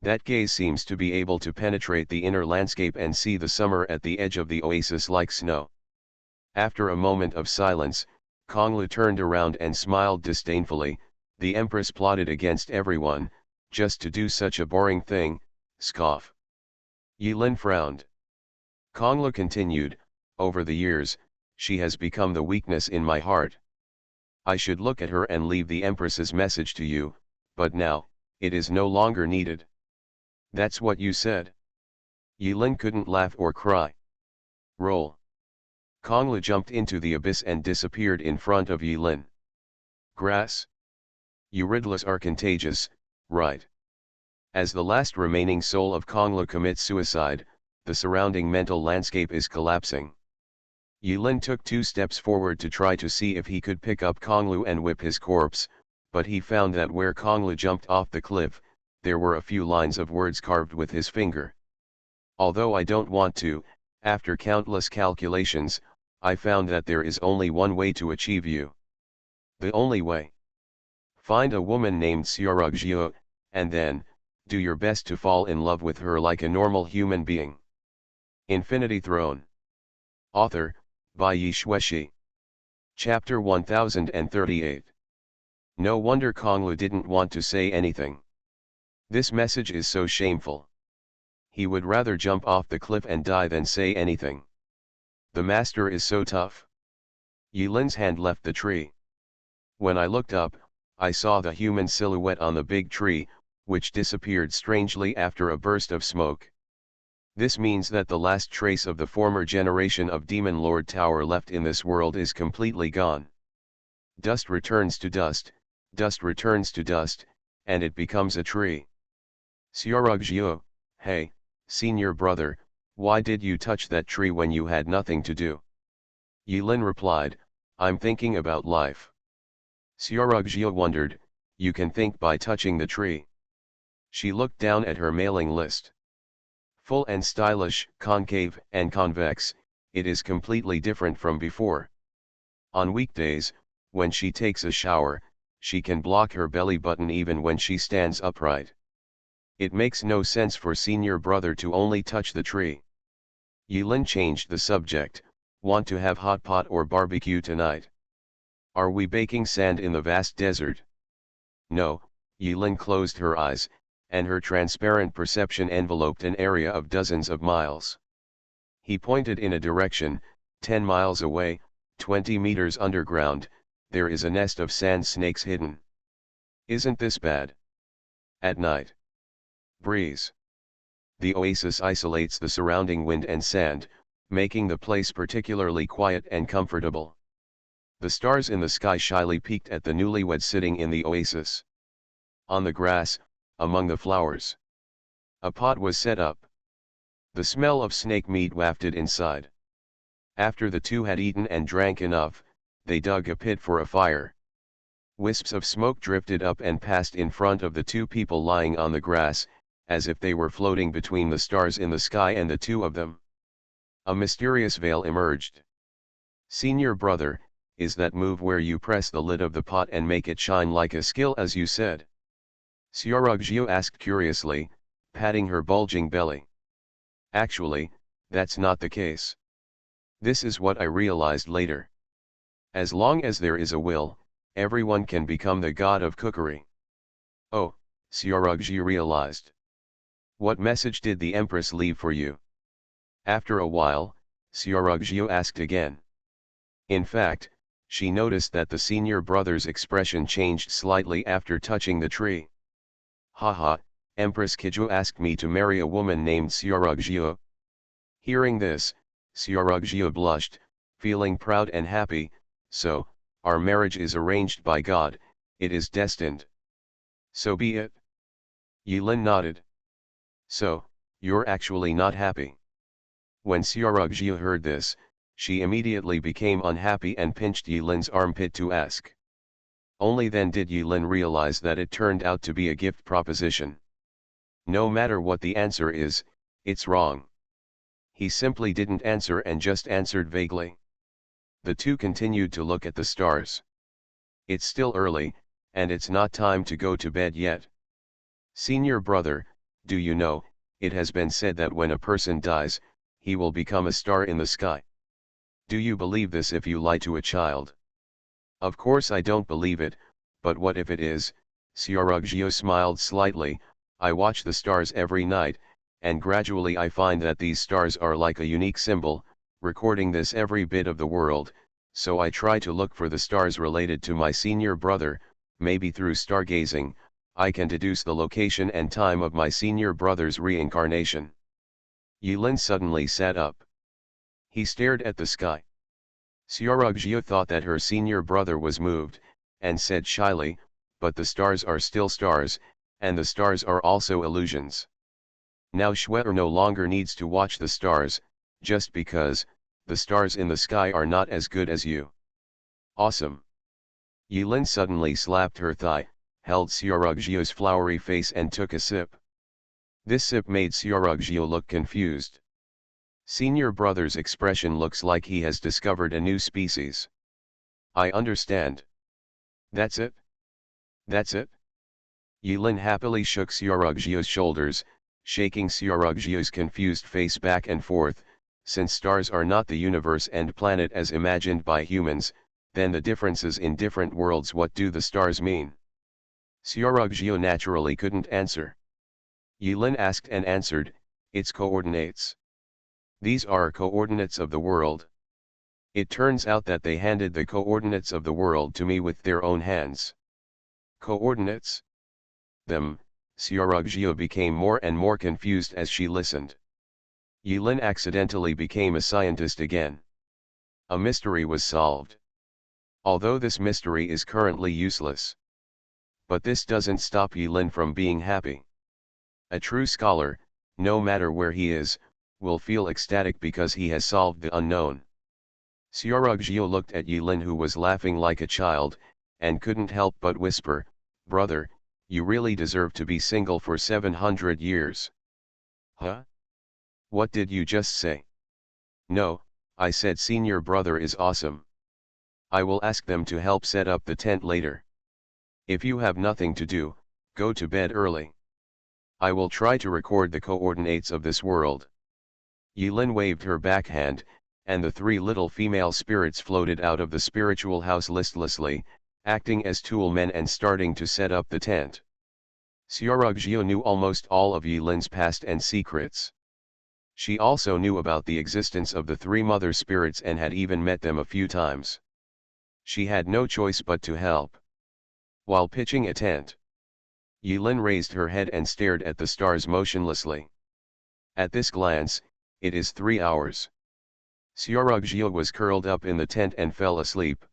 That gaze seems to be able to penetrate the inner landscape and see the summer at the edge of the oasis like snow. After a moment of silence, Konglu turned around and smiled disdainfully. The Empress plotted against everyone, just to do such a boring thing, scoff. Yilin frowned. Konglu continued, over the years, she has become the weakness in my heart. I should look at her and leave the Empress's message to you, but now, it is no longer needed. That's what you said. Yilin couldn't laugh or cry. Roll. Konglu jumped into the abyss and disappeared in front of Yilin. Grass. Eurydilas are contagious, right? As the last remaining soul of Konglu commits suicide, the surrounding mental landscape is collapsing. Yilin took 2 steps forward to try to see if he could pick up Konglu and whip his corpse, but he found that where Konglu jumped off the cliff, there were a few lines of words carved with his finger. Although I don't want to, after countless calculations, I found that there is only one way to achieve you. The only way. Find a woman named Xiaorugjiu, and then, do your best to fall in love with her like a normal human being. Infinity Throne. Author, by Yi Shueshi. Chapter 1038. No wonder Konglu didn't want to say anything. This message is so shameful. He would rather jump off the cliff and die than say anything. The master is so tough. Yilin's hand left the tree. When I looked up, I saw the human silhouette on the big tree, which disappeared strangely after a burst of smoke. This means that the last trace of the former generation of Demon Lord Tower left in this world is completely gone. Dust returns to dust, dust returns to dust, and it becomes a tree. Xiaorugjiu, hey, senior brother, why did you touch that tree when you had nothing to do? Yilin replied, I'm thinking about life. Xiaorugjiu wondered, you can think by touching the tree. She looked down at her mailing list. Full and stylish, concave and convex, it is completely different from before. On weekdays, when she takes a shower, she can block her belly button even when she stands upright. It makes no sense for senior brother to only touch the tree. Yilin changed the subject, want to have hot pot or barbecue tonight? Are we baking sand in the vast desert? No, Yilin closed her eyes, and her transparent perception enveloped an area of dozens of miles. He pointed in a direction, 10 miles away, 20 meters underground, there is a nest of sand snakes hidden. Isn't this bad? At night. Breeze. The oasis isolates the surrounding wind and sand, making the place particularly quiet and comfortable. The stars in the sky shyly peeked at the newlyweds sitting in the oasis. On the grass, among the flowers, a pot was set up. The smell of snake meat wafted inside. After the two had eaten and drank enough, they dug a pit for a fire. Wisps of smoke drifted up and passed in front of the two people lying on the grass, as if they were floating between the stars in the sky and the two of them. A mysterious veil emerged. Senior brother, is that move where you press the lid of the pot and make it shine like a skill as you said? Xiaorugjiu asked curiously, patting her bulging belly. Actually, that's not the case. This is what I realized later. As long as there is a will, everyone can become the god of cookery. Oh, Xiaorugjiu realized. What message did the Empress leave for you? After a while, Xiaorugjiu asked again. In fact, she noticed that the senior brother's expression changed slightly after touching the tree. Haha, Empress Kiju asked me to marry a woman named Xiaorugjiu. Hearing this, Xiaorugjiu blushed, feeling proud and happy. So, our marriage is arranged by God, it is destined. So be it. Yilin nodded. So, you're actually not happy. When Xiaorugjiu heard this, she immediately became unhappy and pinched Yilin's armpit to ask. Only then did Yilin realize that it turned out to be a gift proposition. No matter what the answer is, it's wrong. He simply didn't answer and just answered vaguely. The two continued to look at the stars. It's still early, and it's not time to go to bed yet. Senior brother, do you know, it has been said that when a person dies, he will become a star in the sky. Do you believe this if you lie to a child? Of course I don't believe it, but what if it is? Xiaorugjiu smiled slightly. I watch the stars every night, and gradually I find that these stars are like a unique symbol, recording this every bit of the world, so I try to look for the stars related to my senior brother. Maybe through stargazing, I can deduce the location and time of my senior brother's reincarnation. Yilin suddenly sat up. He stared at the sky. Xiaorugjiu thought that her senior brother was moved, and said shyly, but the stars are still stars, and the stars are also illusions. Now Schwerer no longer needs to watch the stars, just because, the stars in the sky are not as good as you. Awesome. Yilin suddenly slapped her thigh, held Xiaorugjiu's flowery face and took a sip. This sip made Xiaorugjiu look confused. Senior brother's expression looks like he has discovered a new species. I understand. That's it? That's it? Yilin happily shook Xiaorugjiu's shoulders, shaking Xiaorugjiu's confused face back and forth. Since stars are not the universe and planet as imagined by humans, then the differences in different worlds, what do the stars mean? Xiaorugjiu naturally couldn't answer. Yilin asked and answered, its coordinates. These are coordinates of the world. It turns out that they handed the coordinates of the world to me with their own hands. Coordinates? Them, Xiaorugjiu became more and more confused as she listened. Yilin accidentally became a scientist again. A mystery was solved. Although this mystery is currently useless. But this doesn't stop Yilin from being happy. A true scholar, no matter where he is, will feel ecstatic because he has solved the unknown. Xiaorugjiu looked at Yilin, who was laughing like a child, and couldn't help but whisper, "Brother, you really deserve to be single for 700 years. Huh? What did you just say? No, I said senior brother is awesome. I will ask them to help set up the tent later. If you have nothing to do, go to bed early. I will try to record the coordinates of this world." Yilin waved her backhand, and the three little female spirits floated out of the spiritual house listlessly, acting as tool men and starting to set up the tent. Xiaorugjiu knew almost all of Yilin's past and secrets. She also knew about the existence of the three mother spirits and had even met them a few times. She had no choice but to help. While pitching a tent, Yilin raised her head and stared at the stars motionlessly. At this glance, it is 3 hours. Xiaorugjiu was curled up in the tent and fell asleep.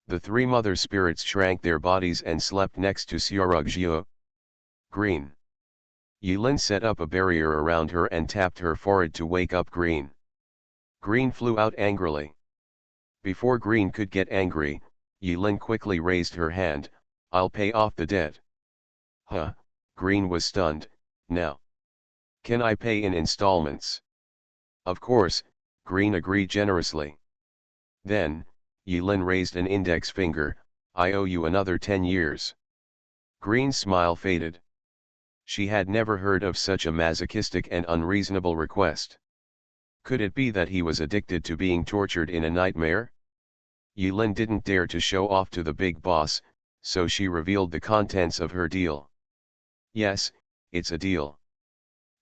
The three mother spirits shrank their bodies and slept next to Xiaorugjiu. Green. Yilin set up a barrier around her and tapped her forehead to wake up Green. Green flew out angrily. Before Green could get angry, Yilin quickly raised her hand, "I'll pay off the debt." Huh, Green was stunned. "Now. Can I pay in installments?" Of course, Green agreed generously. Then, Yilin raised an index finger, "I owe you another 10 years. Green's smile faded. She had never heard of such a masochistic and unreasonable request. Could it be that he was addicted to being tortured in a nightmare? Yilin didn't dare to show off to the big boss, so she revealed the contents of her deal. "Yes, it's a deal."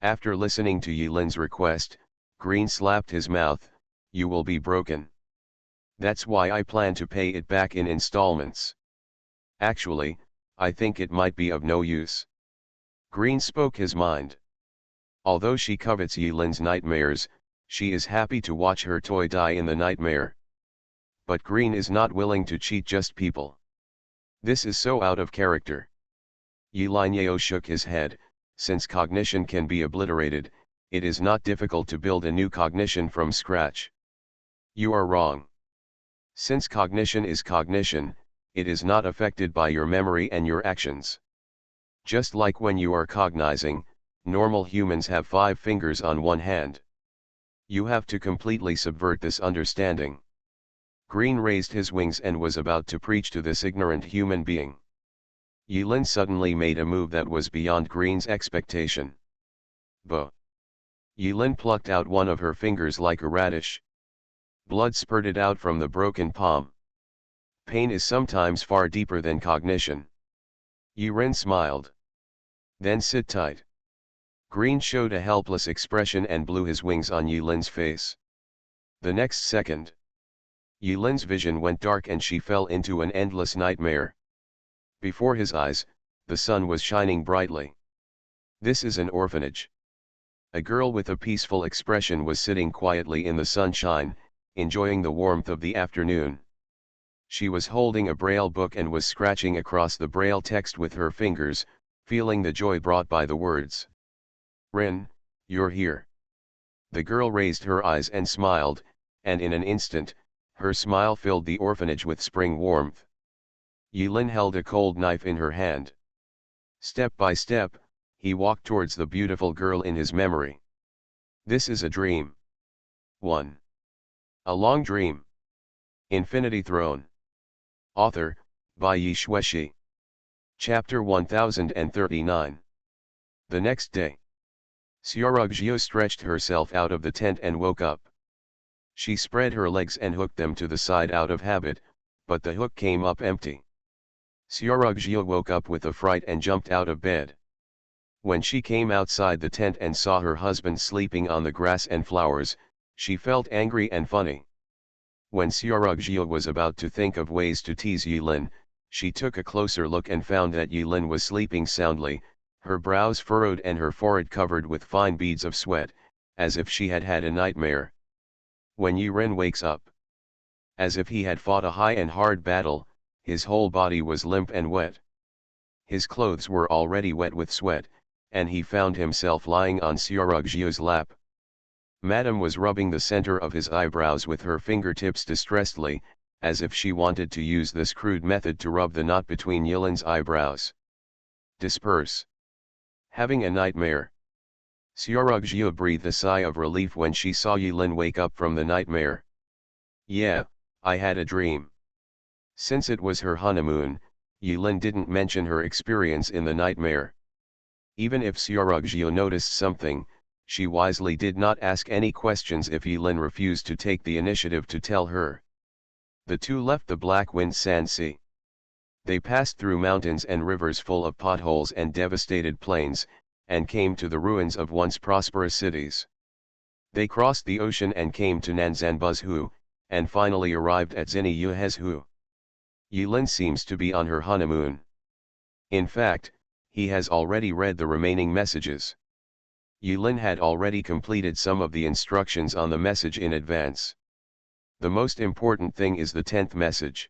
After listening to Yilin's request, Green slapped his mouth, "You will be broken. That's why I plan to pay it back in installments. Actually, I think it might be of no use." Green spoke his mind. Although she covets Yilin's nightmares, she is happy to watch her toy die in the nightmare. But Green is not willing to cheat just people. This is so out of character. Yilinyo shook his head. Since cognition can be obliterated, it is not difficult to build a new cognition from scratch. You are wrong. Since cognition is cognition, it is not affected by your memory and your actions. Just like when you are cognizing, normal humans have 5 fingers on one hand. You have to completely subvert this understanding. Green raised his wings and was about to preach to this ignorant human being. Yulin suddenly made a move that was beyond Green's expectation. Bo! Yulin plucked out one of her fingers like a radish. Blood spurted out from the broken palm. Pain is sometimes far deeper than cognition. Yulin smiled. Then sit tight. Green showed a helpless expression and blew his wings on Yulin's face. The next second, Yulin's vision went dark and she fell into an endless nightmare. Before his eyes, the sun was shining brightly. This is an orphanage. A girl with a peaceful expression was sitting quietly in the sunshine, enjoying the warmth of the afternoon. She was holding a braille book and was scratching across the braille text with her fingers, feeling the joy brought by the words. Rin, you're here. The girl raised her eyes and smiled, and in an instant, her smile filled the orphanage with spring warmth. Yulin held a cold knife in her hand. Step by step, he walked towards the beautiful girl in his memory. This is a dream. 1. A long dream. Infinity Throne. Author, by Yi Shueshi. Chapter 1039. The next day, Xiaorugjiu stretched herself out of the tent and woke up. She spread her legs and hooked them to the side out of habit, but the hook came up empty. Xiaorugjiu woke up with a fright and jumped out of bed. When she came outside the tent and saw her husband sleeping on the grass and flowers, she felt angry and funny. When Xiaorugjiu was about to think of ways to tease Yulin, she took a closer look and found that Yulin was sleeping soundly, her brows furrowed and her forehead covered with fine beads of sweat, as if she had had a nightmare. When Yulin wakes up, as if he had fought a high and hard battle, his whole body was limp and wet. His clothes were already wet with sweat, and he found himself lying on Xiaorugjiu's lap. Madame was rubbing the center of his eyebrows with her fingertips distressedly, as if she wanted to use this crude method to rub the knot between Yulin's eyebrows. Disperse. Having a nightmare. Xiaorugjiu breathed a sigh of relief when she saw Yulin wake up from the nightmare. Yeah, I had a dream. Since it was her honeymoon, Yulin didn't mention her experience in the nightmare. Even if Xiaorugjiu noticed something, she wisely did not ask any questions if Yulin refused to take the initiative to tell her. The two left the Black Wind Sand Sea. They passed through mountains and rivers full of potholes and devastated plains, and came to the ruins of once prosperous cities. They crossed the ocean and came to Nanzanbuzhu, and finally arrived at Ziniyuhezhu. Yulin seems to be on her honeymoon. In fact, he has already read the remaining messages. Yulin had already completed some of the instructions on the message in advance. The most important thing is the 10th message.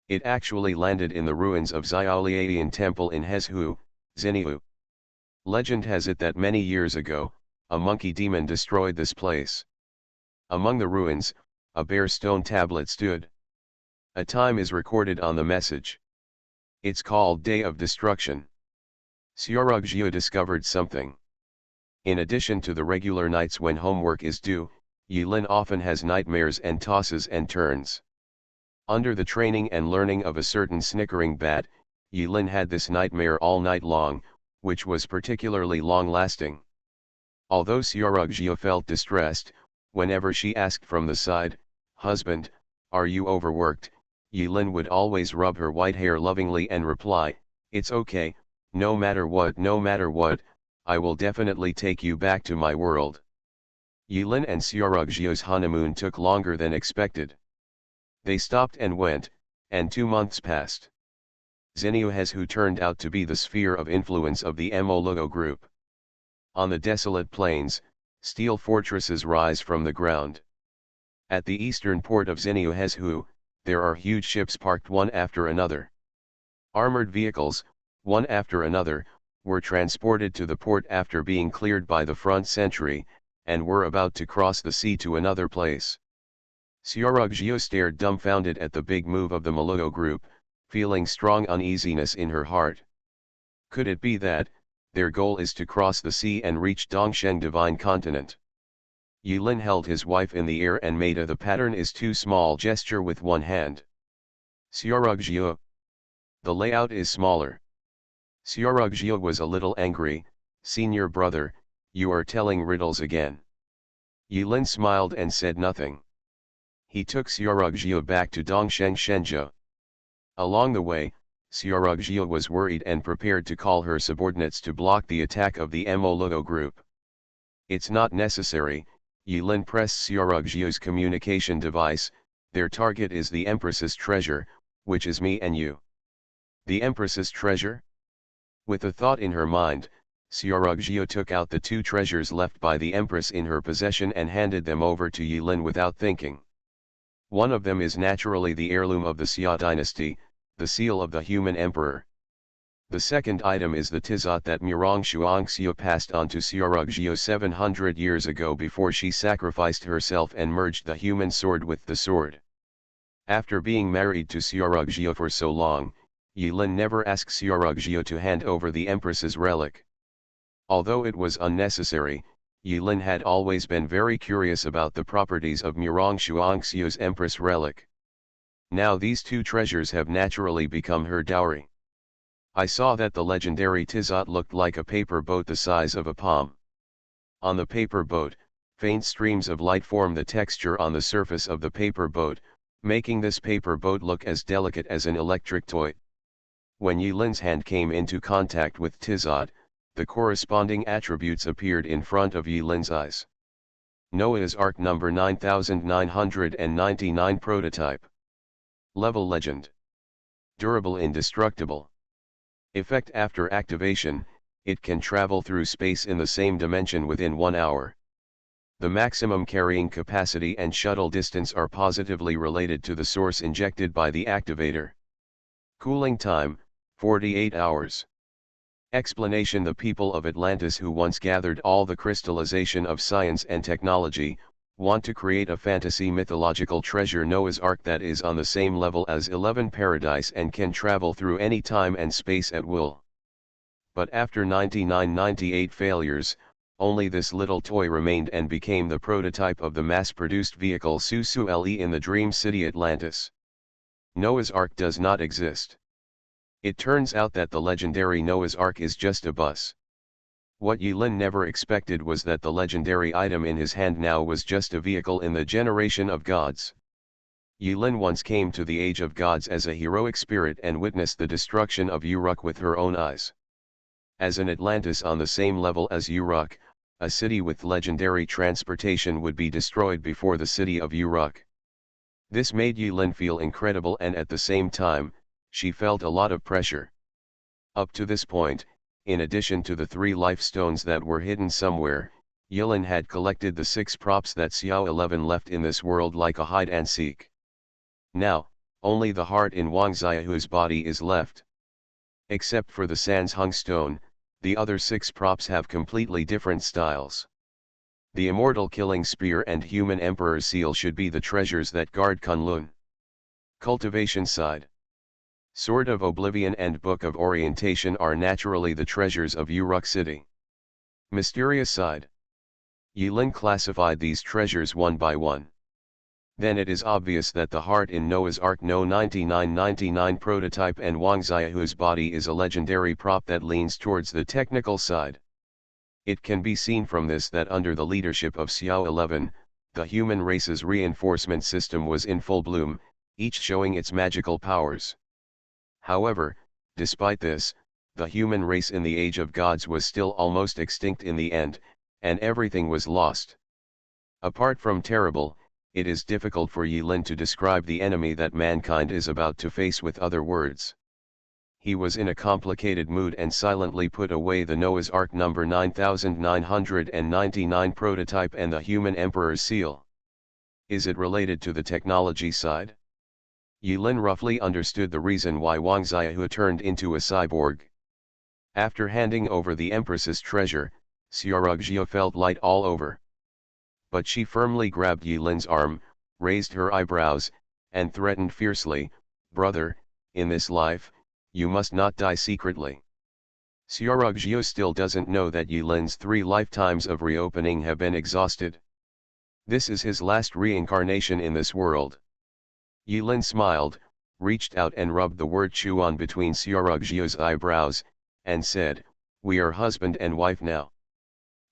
It actually landed in the ruins of Xiaoliadian Temple in Hezhu, Xinyu. Legend has it that many years ago, a monkey demon destroyed this place. Among the ruins, a bare stone tablet stood. A time is recorded on the message. It's called Day of Destruction. Xiaorugjiu discovered something. In addition to the regular nights when homework is due, Yulin often has nightmares and tosses and turns. Under the training and learning of a certain snickering bat, Yulin had this nightmare all night long, which was particularly long-lasting. Although Xiaorugjiu felt distressed, whenever she asked from the side, "Husband, are you overworked?" Yulin would always rub her white hair lovingly and reply, "It's okay, no matter what, I will definitely take you back to my world." Yulin and Xiaorugjiu's honeymoon took longer than expected. They stopped and went, and 2 months passed. Ziniyuhezhu turned out to be the sphere of influence of the MaleProtagonist group. On the desolate plains, steel fortresses rise from the ground. At the eastern port of Ziniyuhezhu, there are huge ships parked one after another. Armored vehicles, one after another, were transported to the port after being cleared by the front sentry, and were about to cross the sea to another place. Xiaorugjiu stared dumbfounded at the big move of the MaleProtagonist group, feeling strong uneasiness in her heart. Could it be that their goal is to cross the sea and reach Dongsheng Divine Continent? Yulin held his wife in the air and made a "the pattern is too small" gesture with one hand. Xiaorugjiu. The layout is smaller. Xiaorugjiu was a little angry. "Senior brother, you are telling riddles again." Yulin smiled and said nothing. He took Xiaorugjiu back to Dongsheng Shenzhou. Along the way, Xiaorugjiu was worried and prepared to call her subordinates to block the attack of the MaleProtagonist group. "It's not necessary," Yulin pressed Xiaorugjiu's communication device. "Their target is the Empress's treasure, which is me and you." "The Empress's treasure?" With a thought in her mind, Xiaorugjiu took out the two treasures left by the Empress in her possession and handed them over to Yulin without thinking. One of them is naturally the heirloom of the Xia dynasty, the seal of the human emperor. The second item is the tizot that Murong Shuangxiu passed on to Xiaorugjiu 700 years ago before she sacrificed herself and merged the human sword with the sword. After being married to Xiaorugjiu for so long, Yulin never asked Xiaorugjiu to hand over the Empress's relic. Although it was unnecessary, Yulin had always been very curious about the properties of Murong Shuangxiu's Empress relic. Now these two treasures have naturally become her dowry. "I saw that the legendary tizot looked like a paper boat the size of a palm. On the paper boat, faint streams of light form the texture on the surface of the paper boat, making this paper boat look as delicate as an electric toy." When Yulin's hand came into contact with tizot, the corresponding attributes appeared in front of Yulin's eyes. Noah's Ark number 9999 prototype. Level legend. Durable indestructible. Effect: after activation, it can travel through space in the same dimension within 1 hour. The maximum carrying capacity and shuttle distance are positively related to the source injected by the activator. Cooling time, 48 hours. Explanation: the people of Atlantis, who once gathered all the crystallization of science and technology, want to create a fantasy mythological treasure Noah's Ark that is on the same level as 11 Paradise and can travel through any time and space at will. But after 9998 failures, only this little toy remained and became the prototype of the mass-produced vehicle Susu-Le in the Dream City Atlantis. Noah's Ark does not exist. It turns out that the legendary Noah's Ark is just a bus. What Yulin never expected was that the legendary item in his hand now was just a vehicle in the generation of gods. Yulin once came to the age of gods as a heroic spirit and witnessed the destruction of Uruk with her own eyes. As an Atlantis on the same level as Uruk, a city with legendary transportation would be destroyed before the city of Uruk. This made Yulin feel incredible, and at the same time, she felt a lot of pressure. Up to this point, in addition to the 3 life stones that were hidden somewhere, Yulin had collected the 6 props that Xiao 11 left in this world like a hide and seek. Now, only the heart in Wang Xiaohu's body is left. Except for the Sansheng stone, the other 6 props have completely different styles. The immortal killing spear and human emperor's seal should be the treasures that guard Kunlun. Cultivation side. Sword of Oblivion and Book of Orientation are naturally the treasures of Uruk City. Mysterious side. Yulin classified these treasures one by one. Then it is obvious that the heart in Noah's Ark No 9999 prototype and Wang Xiaohu's body is a legendary prop that leans towards the technical side. It can be seen from this that under the leadership of Xiao 11, the human race's reinforcement system was in full bloom, each showing its magical powers. However, despite this, the human race in the Age of Gods was still almost extinct in the end, and everything was lost. Apart from terrible, it is difficult for Yulin to describe the enemy that mankind is about to face with other words. He was in a complicated mood and silently put away the Noah's Ark number 9999 prototype and the human emperor's seal. Is it related to the technology side? Yulin roughly understood the reason why Wang Xiaohu turned into a cyborg. After handing over the Empress's treasure, Xiaorugjiu felt light all over. But she firmly grabbed Yulin's arm, raised her eyebrows, and threatened fiercely, "Brother, in this life, you must not die secretly." Xiaorugjiu still doesn't know that Yulin's 3 lifetimes of reopening have been exhausted. This is his last reincarnation in this world. Yilin smiled, reached out and rubbed the word Chuan between Xiaorugjiu's eyebrows, and said, "We are husband and wife now.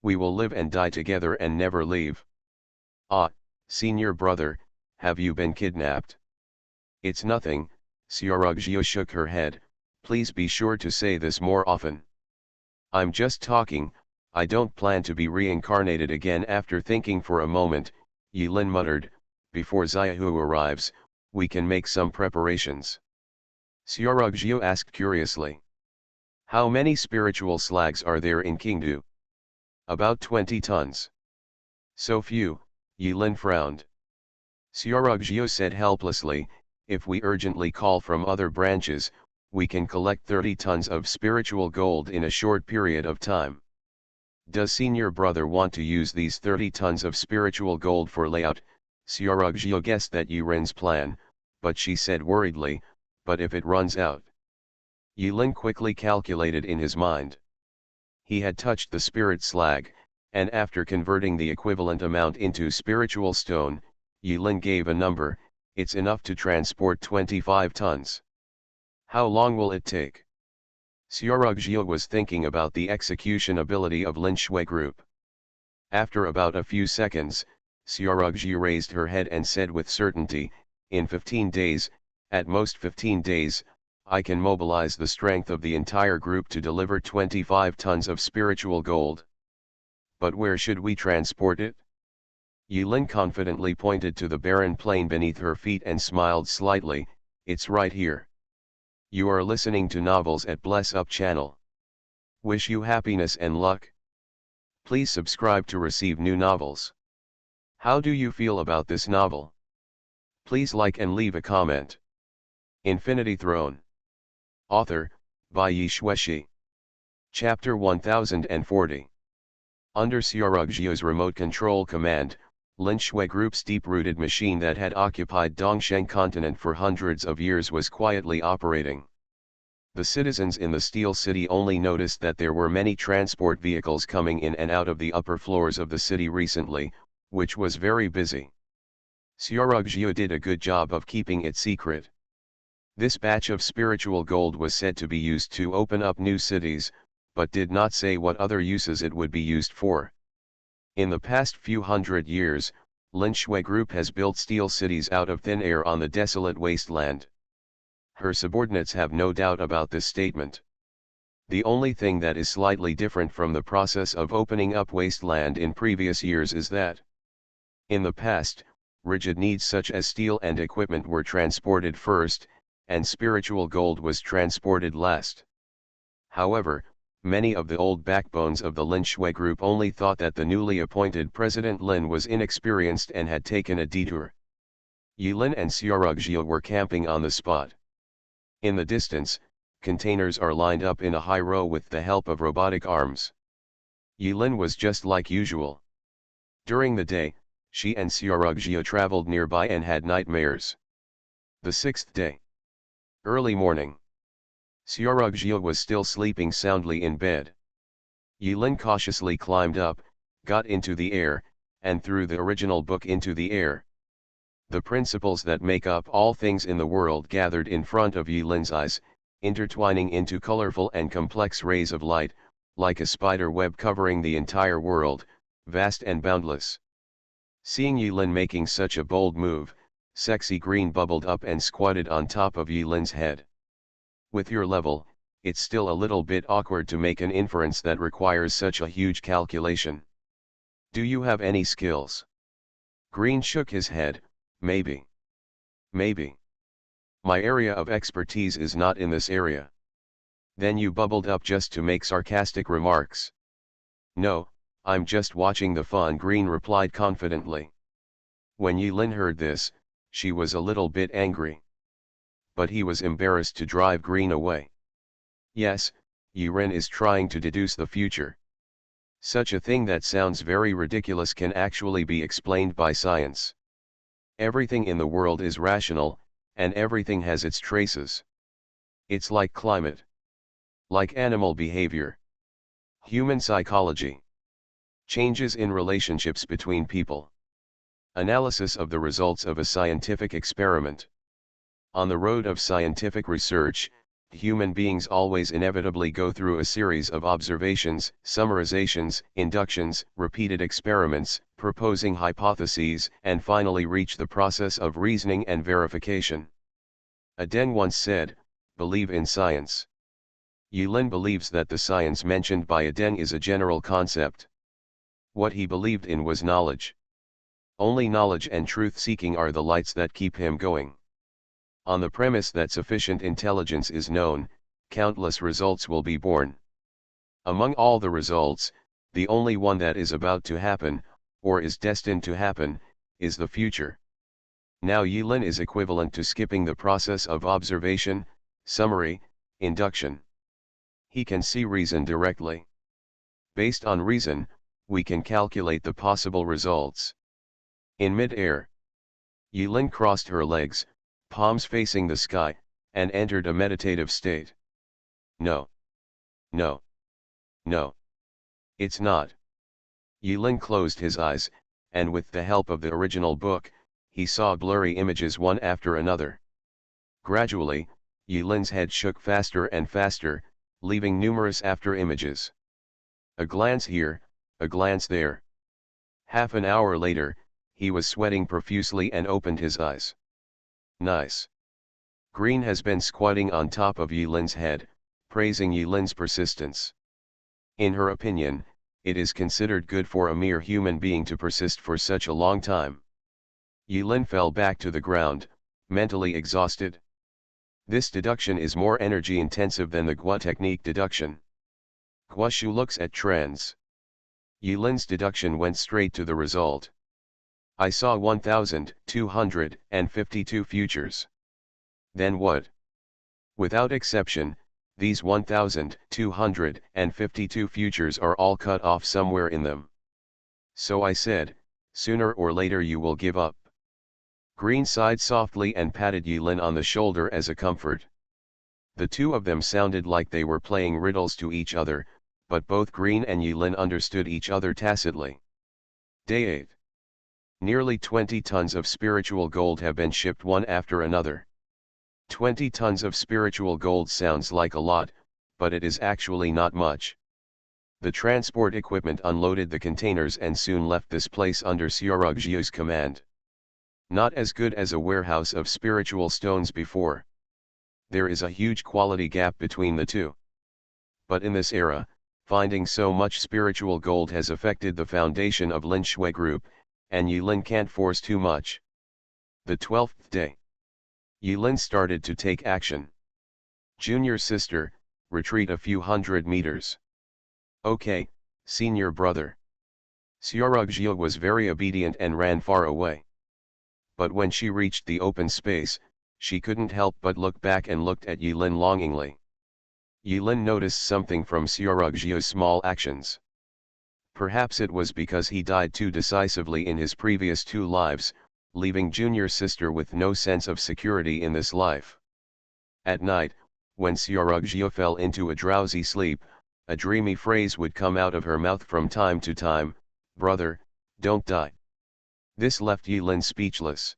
We will live and die together and never leave." "Ah, senior brother, have you been kidnapped?" "It's nothing," Xiaorugjiu shook her head, "please be sure to say this more often." "I'm just talking, I don't plan to be reincarnated again." After thinking for a moment, Yilin muttered, "Before Xiaohu arrives, we can make some preparations." Xiaorugjiu asked curiously, "How many spiritual slags are there in Qingdu?" "About 20 tons. "So few," Yilin frowned. Xiaorugjiu said helplessly, "If we urgently call from other branches, we can collect 30 tons of spiritual gold in a short period of time. Does senior brother want to use these 30 tons of spiritual gold for layout?" Xiaorugjiu guessed that Yiren's plan, but she said worriedly, "But if it runs out?" Yilin quickly calculated in his mind. He had touched the spirit slag, and after converting the equivalent amount into spiritual stone, Yilin gave a number: "It's enough to transport 25 tons. How long will it take?" Xiaorugjiu was thinking about the execution ability of Lin Shui Group. After about a few seconds, Xiaorugjiu raised her head and said with certainty, "In 15 days, at most 15 days, I can mobilize the strength of the entire group to deliver 25 tons of spiritual gold." "But where should we transport it?" Yilin confidently pointed to the barren plain beneath her feet and smiled slightly, "It's right here." You are listening to Novels at Bless Up channel. Wish you happiness and luck. Please subscribe to receive new novels. How do you feel about this novel? Please like and leave a comment. Infinity Throne. Author, by Yi Shueshi. Chapter 1040. Under Xiaorugjiu's remote control command, Lin Shui Group's deep-rooted machine that had occupied Dongsheng continent for hundreds of years was quietly operating. The citizens in the Steel City only noticed that there were many transport vehicles coming in and out of the upper floors of the city recently, which was very busy. Xiaorugjiu did a good job of keeping it secret. This batch of spiritual gold was said to be used to open up new cities, but did not say what other uses it would be used for. In the past few hundred years, Lin Shui Group has built steel cities out of thin air on the desolate wasteland. Her subordinates have no doubt about this statement. The only thing that is slightly different from the process of opening up wasteland in previous years is that, in the past, rigid needs such as steel and equipment were transported first, and spiritual gold was transported last. However, many of the old backbones of the Lin Shui Group only thought that the newly appointed President Lin was inexperienced and had taken a detour. Yilin and Xiaorugjiu were camping on the spot. In the distance, containers are lined up in a high row with the help of robotic arms. Yilin was just like usual. During the day, she and Xiaorugjiu traveled nearby and had nightmares. The 6th day. Early morning. Xiaorugjiu was still sleeping soundly in bed. Yilin cautiously climbed up, got into the air, and threw the original book into the air. The principles that make up all things in the world gathered in front of Yilin's eyes, intertwining into colorful and complex rays of light, like a spider web covering the entire world, vast and boundless. Seeing Yilin making such a bold move, Sexy Green bubbled up and squatted on top of Yilin's head. With your level, it's still a little bit awkward to make an inference that requires such a huge calculation. Do you have any skills? Green shook his head, maybe. Maybe. My area of expertise is not in this area. Then you bubbled up just to make sarcastic remarks. No, I'm just watching the fun, Green replied confidently. When Yilin heard this, she was a little bit angry. But he was embarrassed to drive Green away. Yes, Yiren is trying to deduce the future. Such a thing that sounds very ridiculous can actually be explained by science. Everything in the world is rational, and everything has its traces. It's like climate. Like animal behavior. Human psychology. Changes in relationships between people. Analysis of the results of a scientific experiment. On the road of scientific research, human beings always inevitably go through a series of observations, summarizations, inductions, repeated experiments, proposing hypotheses, and finally reach the process of reasoning and verification. Aden once said, "Believe in science." Yulin believes that the science mentioned by Aden is a general concept. What he believed in was knowledge. Only knowledge and truth-seeking are the lights that keep him going. On the premise that sufficient intelligence is known, countless results will be born. Among all the results, the only one that is about to happen, or is destined to happen, is the future. Now Yulin is equivalent to skipping the process of observation, summary, induction. He can see reason directly. Based on reason, we can calculate the possible results. In mid-air, Yulin crossed her legs, palms facing the sky, and entered a meditative state. No. No. No. It's not. Yulin closed his eyes, and with the help of the original book, he saw blurry images one after another. Gradually, Yulin's head shook faster and faster, leaving numerous after images. A glance here, a glance there. Half an hour later, he was sweating profusely and opened his eyes. Nice. Green has been squatting on top of Yulin's head, praising Yulin's persistence. In her opinion, it is considered good for a mere human being to persist for such a long time. Yulin fell back to the ground, mentally exhausted. This deduction is more energy-intensive than the Gua technique deduction. Gua Shu looks at trends. Yulin's deduction went straight to the result. I saw 1,252 futures. Then what? Without exception, these 1,252 futures are all cut off somewhere in them. So I said, sooner or later you will give up. Green sighed softly and patted Yulin on the shoulder as a comfort. The two of them sounded like they were playing riddles to each other, but both Green and Yulin understood each other tacitly. Day 8. Nearly 20 tons of spiritual gold have been shipped one after another. 20 tons of spiritual gold sounds like a lot, but it is actually not much. The transport equipment unloaded the containers and soon left this place under Xiaorugjiu's command. Not as good as a warehouse of spiritual stones before. There is a huge quality gap between the two. But in this era, finding so much spiritual gold has affected the foundation of Lin Shui Group, and Yulin can't force too much. The 12th day. Yulin started to take action. Junior sister, retreat a few hundred meters. Okay, senior brother. Xiaorugjiu was very obedient and ran far away. But when she reached the open space, she couldn't help but look back and looked at Yulin longingly. Yulin noticed something from Xiaorugjiu's small actions. Perhaps it was because he died too decisively in his previous two lives, leaving junior sister with no sense of security in this life. At night, when Xiaorugjiu fell into a drowsy sleep, a dreamy phrase would come out of her mouth from time to time, "Brother, don't die." This left Yulin speechless.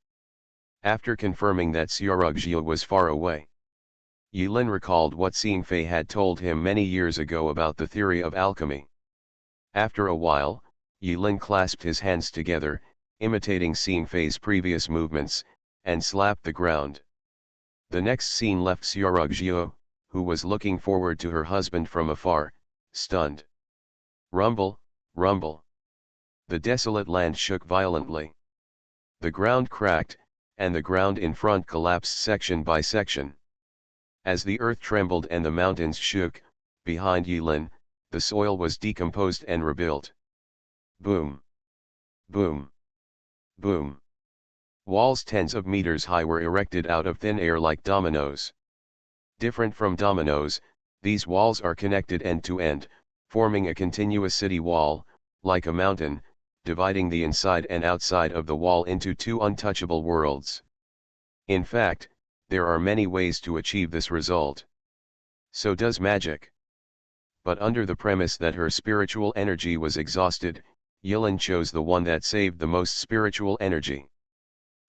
After confirming that Xiaorugjiu was far away, Yulin recalled what Xing Fei had told him many years ago about the theory of alchemy. After a while, Yulin clasped his hands together, imitating Xing Fei's previous movements, and slapped the ground. The next scene left Xiaorugjiu, who was looking forward to her husband from afar, stunned. Rumble, rumble. The desolate land shook violently. The ground cracked, and the ground in front collapsed section by section. As the earth trembled and the mountains shook, behind Yulin, the soil was decomposed and rebuilt. Boom. Boom. Boom. Walls tens of meters high were erected out of thin air like dominoes. Different from dominoes, these walls are connected end to end, forming a continuous city wall, like a mountain, dividing the inside and outside of the wall into two untouchable worlds. In fact, there are many ways to achieve this result. So does magic. But under the premise that her spiritual energy was exhausted, Yilin chose the one that saved the most spiritual energy.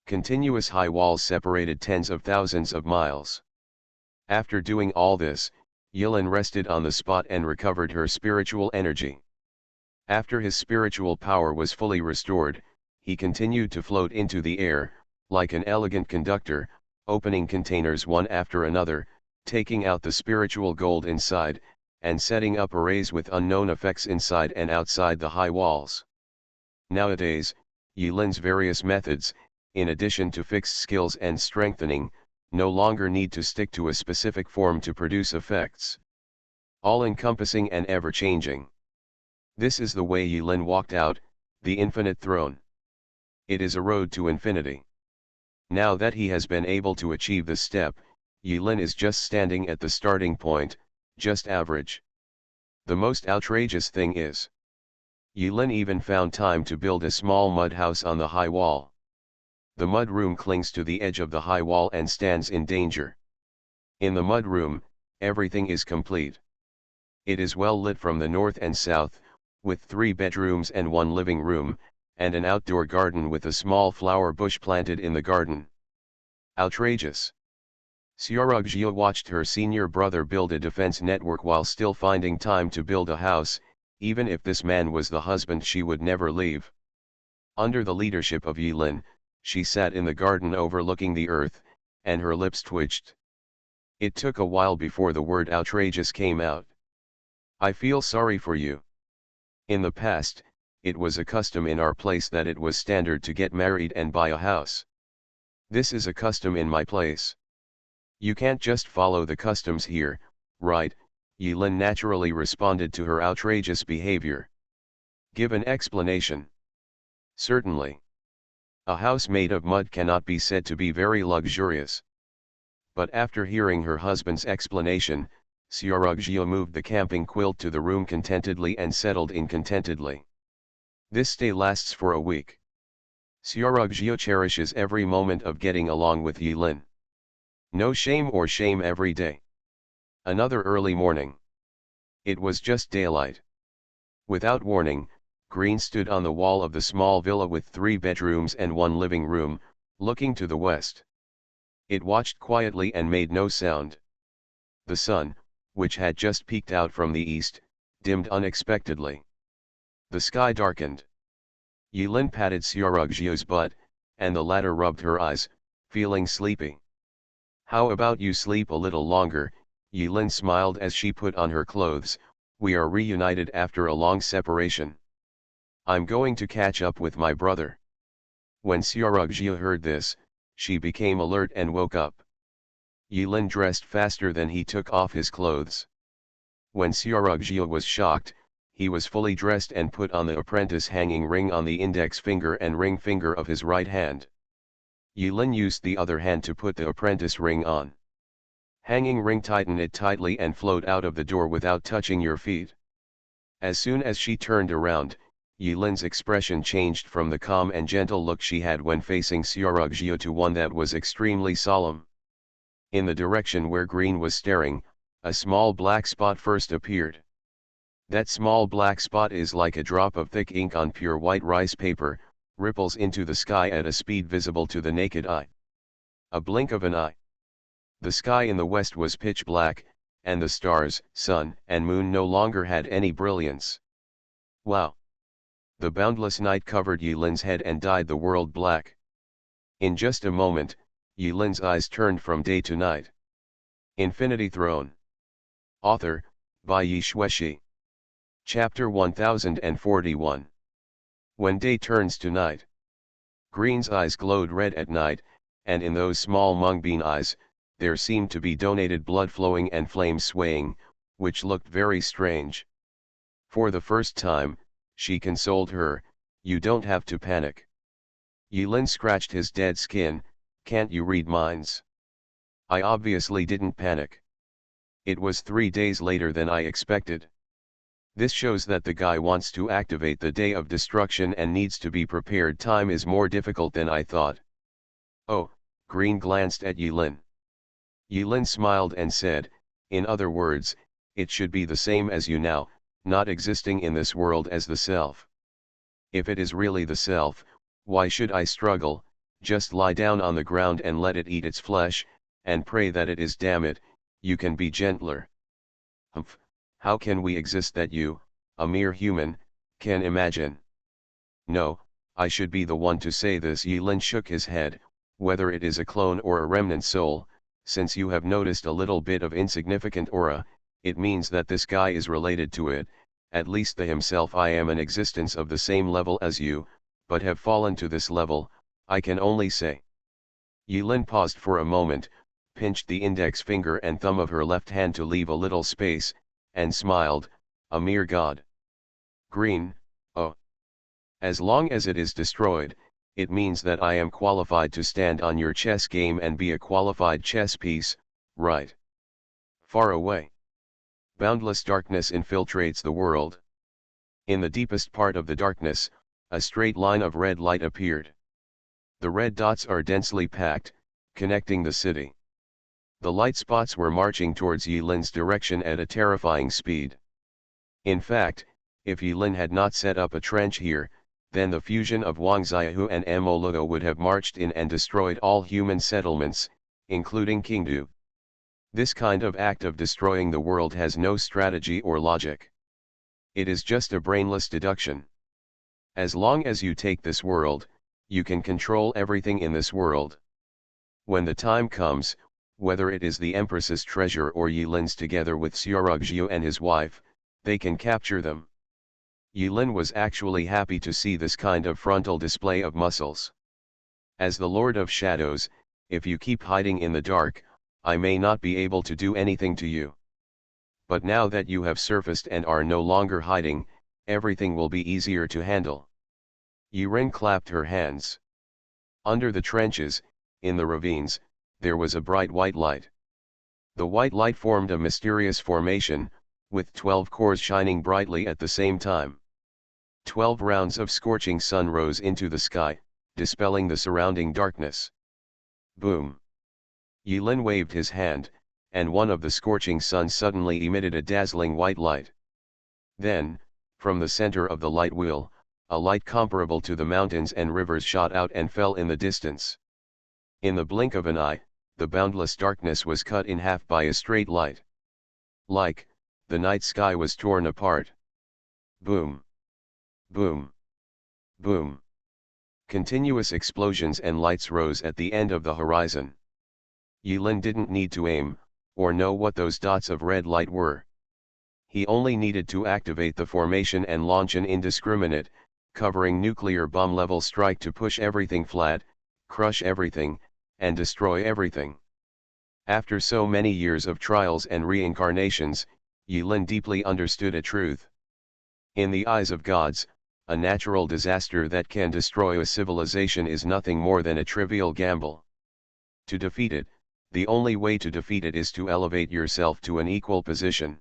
Continuous high walls separated tens of thousands of miles. After doing all this, Yilin rested on the spot and recovered her spiritual energy. After his spiritual power was fully restored, he continued to float into the air, like an elegant conductor, opening containers one after another, taking out the spiritual gold inside, and setting up arrays with unknown effects inside and outside the high walls. Nowadays, Yilin's various methods, in addition to fixed skills and strengthening, no longer need to stick to a specific form to produce effects. All-encompassing and ever-changing. This is the way Yilin walked out, the infinite throne. It is a road to infinity. Now that he has been able to achieve this step, Yilin is just standing at the starting point, just average. The most outrageous thing is, Yilin even found time to build a small mud house on the high wall. The mud room clings to the edge of the high wall and stands in danger. In the mud room, everything is complete. It is well lit from the north and south, with 3 bedrooms and 1 living room, and an outdoor garden with a small flower bush planted in the garden. Outrageous. Xiaorugzhia watched her senior brother build a defense network while still finding time to build a house. Even if this man was the husband she would never leave. Under the leadership of Yilin, she sat in the garden overlooking the earth, and her lips twitched. It took a while before the word outrageous came out. I feel sorry for you. In the past, it was a custom in our place that it was standard to get married and buy a house. This is a custom in my place. You can't just follow the customs here, right? Yilin naturally responded to her outrageous behavior. Give an explanation. Certainly. A house made of mud cannot be said to be very luxurious. But after hearing her husband's explanation, Xiaorugzhia moved the camping quilt to the room contentedly and settled in contentedly. This stay lasts for a week. Xiaorugzhia cherishes every moment of getting along with Yilin. No shame or shame every day. Another early morning. It was just daylight. Without warning, Green stood on the wall of the small villa with 3 bedrooms and 1 living room, looking to the west. It watched quietly and made no sound. The sun, which had just peeked out from the east, dimmed unexpectedly. The sky darkened. Yilin patted Xiaorugzhia's butt, and the latter rubbed her eyes, feeling sleepy. How about you sleep a little longer? Yilin smiled as she put on her clothes. We are reunited after a long separation. I'm going to catch up with my brother. When Xiaorugzhia heard this, she became alert and woke up. Yilin dressed faster than he took off his clothes. When Xiaorugzhia was shocked, he was fully dressed and put on the apprentice hanging ring on the index finger and ring finger of his right hand. Yilin used the other hand to put the apprentice ring on. Hanging ring, tighten it tightly and float out of the door without touching your feet. As soon as she turned around, Yilin's expression changed from the calm and gentle look she had when facing Xiaorugzhia to one that was extremely solemn. In the direction where Green was staring, a small black spot first appeared. That small black spot is like a drop of thick ink on pure white rice paper, ripples into the sky at a speed visible to the naked eye. A blink of an eye. The sky in the west was pitch black, and the stars, sun, and moon no longer had any brilliance. Wow! The boundless night covered Yilin's head and dyed the world black. In just a moment, Yilin's eyes turned from day to night. Infinity Throne. Author, by Yi Shueshi. Chapter 1041. When day turns to night. Green's eyes glowed red at night, and in those small mung-bean eyes, there seemed to be donated blood flowing and flames swaying, which looked very strange. For the first time, she consoled her, you don't have to panic. Yilin scratched his dead skin, can't you read minds? I obviously didn't panic. It was 3 days later than I expected. This shows that the guy wants to activate the day of destruction and needs to be prepared. Time is more difficult than I thought. Oh, Green glanced at Yilin. Yilin smiled and said, in other words, it should be the same as you now, not existing in this world as the self. If it is really the self, why should I struggle? Just lie down on the ground and let it eat its flesh, and pray that it is. Damn it, you can be gentler. Humph, how can we exist that you, a mere human, can imagine? No, I should be the one to say this. Yilin shook his head. Whether it is a clone or a remnant soul, since you have noticed a little bit of insignificant aura, it means that this guy is related to it, at least the himself. I am an existence of the same level as you, but have fallen to this level, I can only say. Yilin paused for a moment, pinched the index finger and thumb of her left hand to leave a little space, and smiled, a mere god. Green, oh. As long as it is destroyed, it means that I am qualified to stand on your chess game and be a qualified chess piece, right? Far away. Boundless darkness infiltrates the world. In the deepest part of the darkness, a straight line of red light appeared. The red dots are densely packed, connecting the city. The light spots were marching towards Yilin's direction at a terrifying speed. In fact, if Yilin had not set up a trench here, then the fusion of Wang Xiaohu and MaleProtagonist would have marched in and destroyed all human settlements, including Qingdu. This kind of act of destroying the world has no strategy or logic. It is just a brainless deduction. As long as you take this world, you can control everything in this world. When the time comes, whether it is the Empress's treasure or Yilin's together with Xiaorugjiu and his wife, they can capture them. Yilin was actually happy to see this kind of frontal display of muscles. As the Lord of Shadows, if you keep hiding in the dark, I may not be able to do anything to you. But now that you have surfaced and are no longer hiding, everything will be easier to handle. Yiren clapped her hands. Under the trenches, in the ravines, there was a bright white light. The white light formed a mysterious formation, with 12 cores shining brightly at the same time. 12 rounds of scorching sun rose into the sky, dispelling the surrounding darkness. Boom! Yilin waved his hand, and one of the scorching suns suddenly emitted a dazzling white light. Then, from the center of the light wheel, a light comparable to the mountains and rivers shot out and fell in the distance. In the blink of an eye, the boundless darkness was cut in half by a straight light. Like, the night sky was torn apart. Boom! Boom! Boom! Continuous explosions and lights rose at the end of the horizon. Yilin didn't need to aim, or know what those dots of red light were. He only needed to activate the formation and launch an indiscriminate, covering nuclear bomb level strike to push everything flat, crush everything, and destroy everything. After so many years of trials and reincarnations, Yilin deeply understood a truth. In the eyes of gods, a natural disaster that can destroy a civilization is nothing more than a trivial gamble. To defeat it, the only way to defeat it is to elevate yourself to an equal position.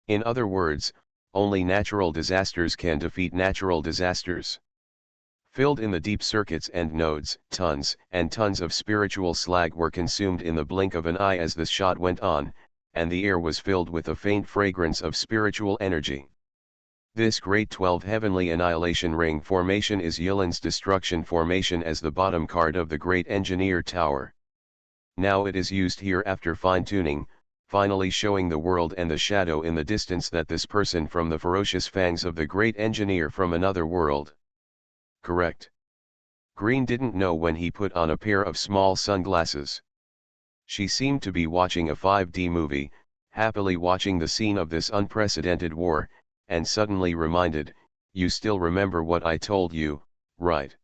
In other words, only natural disasters can defeat natural disasters. Filled in the deep circuits and nodes, tons and tons of spiritual slag were consumed in the blink of an eye as the shot went on, and the air was filled with a faint fragrance of spiritual energy. This great 12 heavenly annihilation ring formation is Yilin's destruction formation as the bottom card of the Great Engineer Tower. Now it is used here after fine-tuning, finally showing the world and the shadow in the distance that this person from the ferocious fangs of the Great Engineer from another world. Correct. Green didn't know when he put on a pair of small sunglasses. She seemed to be watching a 5D movie, happily watching the scene of this unprecedented war, and suddenly reminded, "You still remember what I told you, right?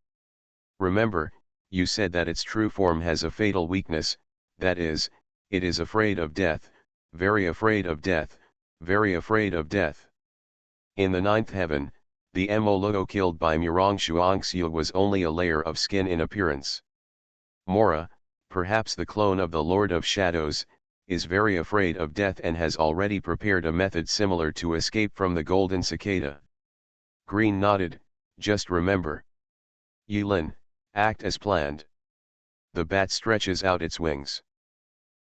Remember, you said that its true form has a fatal weakness, that is, it is afraid of death, very afraid of death, very afraid of death." In the ninth heaven, the MaleProtagonist killed by Murong Shuangxiu was only a layer of skin in appearance. Mora, perhaps the clone of the Lord of Shadows, is very afraid of death and has already prepared a method similar to escape from the golden cicada. Green nodded, "Just remember. Yilin, act as planned." The bat stretches out its wings.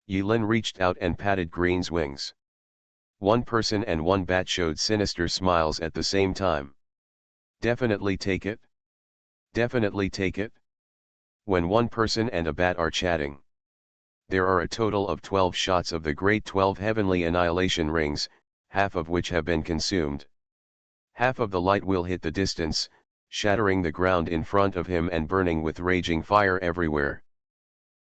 Yilin reached out and patted Green's wings. One person and one bat showed sinister smiles at the same time. Definitely take it. Definitely take it. When one person and a bat are chatting. There are a total of 12 shots of the Great 12 Heavenly Annihilation Rings, half of which have been consumed. Half of the light will hit the distance, shattering the ground in front of him and burning with raging fire everywhere.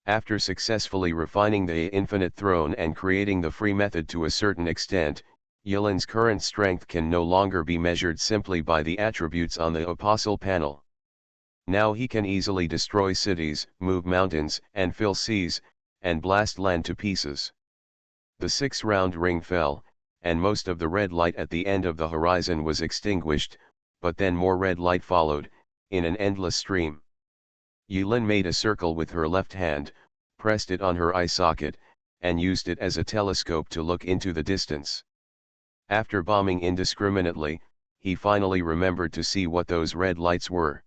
After successfully refining the infinite throne and creating the free method to a certain extent, Yilin's current strength can no longer be measured simply by the attributes on the apostle panel. Now he can easily destroy cities, move mountains, and fill seas, and blast land to pieces. The 6th-round ring fell, and most of the red light at the end of the horizon was extinguished, but then more red light followed, in an endless stream. Yilin made a circle with her left hand, pressed it on her eye socket, and used it as a telescope to look into the distance. After bombing indiscriminately, he finally remembered to see what those red lights were.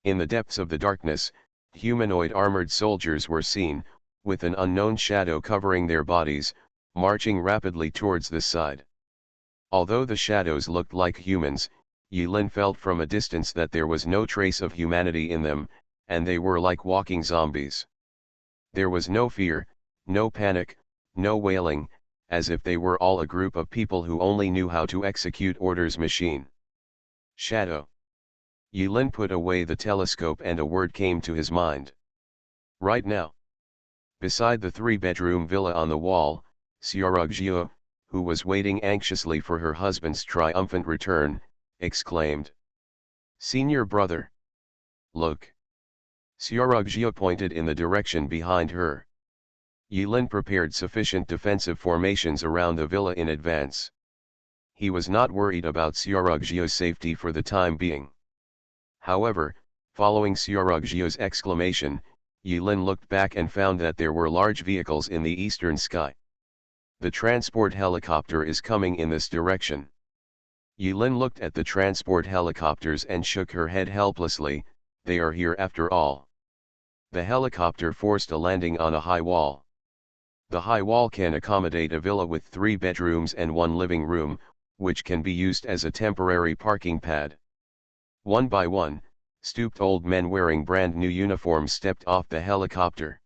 In the depths of the darkness, humanoid armored soldiers were seen, with an unknown shadow covering their bodies, marching rapidly towards the side. Although the shadows looked like humans, Yilin felt from a distance that there was no trace of humanity in them, and they were like walking zombies. There was no fear, no panic, no wailing, as if they were all a group of people who only knew how to execute orders machine. Shadow. Yilin put away the telescope and a word came to his mind. Right now. Beside the 3-bedroom villa on the wall, Xiaorugjiu, who was waiting anxiously for her husband's triumphant return, exclaimed. Senior brother. Look. Xiaorugjiu pointed in the direction behind her. Yilin prepared sufficient defensive formations around the villa in advance. He was not worried about Xiaorugjiu's safety for the time being. However, following Xiaorugjiu's exclamation, Yilin looked back and found that there were large vehicles in the eastern sky. The transport helicopter is coming in this direction. Yilin looked at the transport helicopters and shook her head helplessly. They are here after all. The helicopter forced a landing on a high wall. The high wall can accommodate a villa with 3 bedrooms and 1 living room, which can be used as a temporary parking pad. One by one, stooped old men wearing brand new uniforms stepped off the helicopter.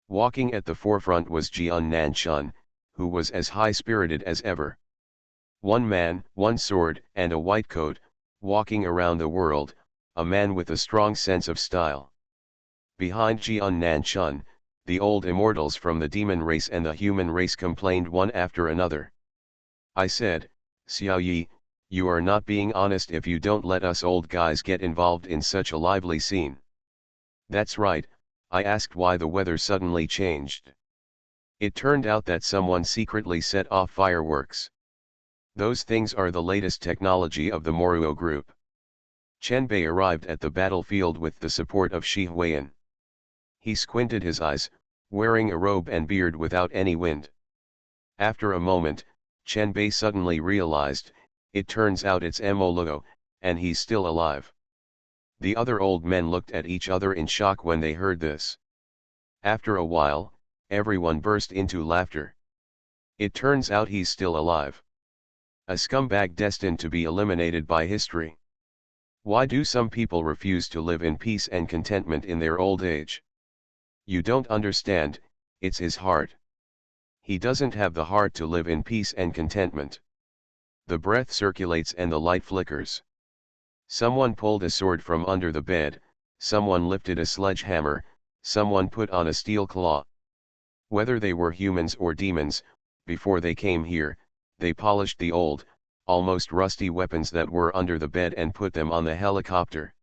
Walking at the forefront was Jian Nanchun, who was as high-spirited as ever. One man, one sword, and a white coat, walking around the world, a man with a strong sense of style. Behind Jian Nanchun, the old immortals from the demon race and the human race complained one after another. I said, Xiao Yi, you are not being honest if you don't let us old guys get involved in such a lively scene. That's right, I asked why the weather suddenly changed. It turned out that someone secretly set off fireworks. Those things are the latest technology of the Moruo group. Chen Bei arrived at the battlefield with the support of Shi Huiyan. He squinted his eyes, wearing a robe and beard without any wind. After a moment, Chen Bei suddenly realized, it turns out it's Mo, and he's still alive. The other old men looked at each other in shock when they heard this. After a while, everyone burst into laughter. It turns out he's still alive. A scumbag destined to be eliminated by history. Why do some people refuse to live in peace and contentment in their old age? You don't understand, it's his heart. He doesn't have the heart to live in peace and contentment. The breath circulates and the light flickers. Someone pulled a sword from under the bed, someone lifted a sledgehammer, someone put on a steel claw. Whether they were humans or demons, before they came here, they polished the old, almost rusty weapons that were under the bed and put them on the helicopter.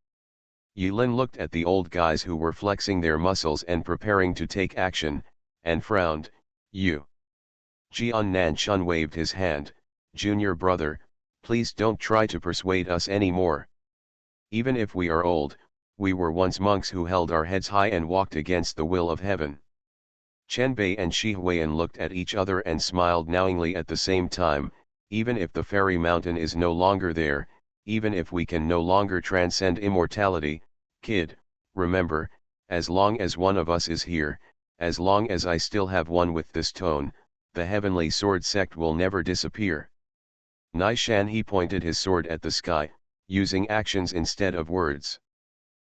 Yilin looked at the old guys who were flexing their muscles and preparing to take action, and frowned. You. Jian Nanchun waved his hand. Junior brother, please don't try to persuade us anymore. Even if we are old, we were once monks who held our heads high and walked against the will of heaven. Chen Bei and Shi Huiyan looked at each other and smiled knowingly at the same time. Even if the fairy mountain is no longer there, even if we can no longer transcend immortality, kid, remember, as long as one of us is here, as long as I still have one with this tone, the heavenly sword sect will never disappear. Nai Shan, he pointed his sword at the sky, using actions instead of words.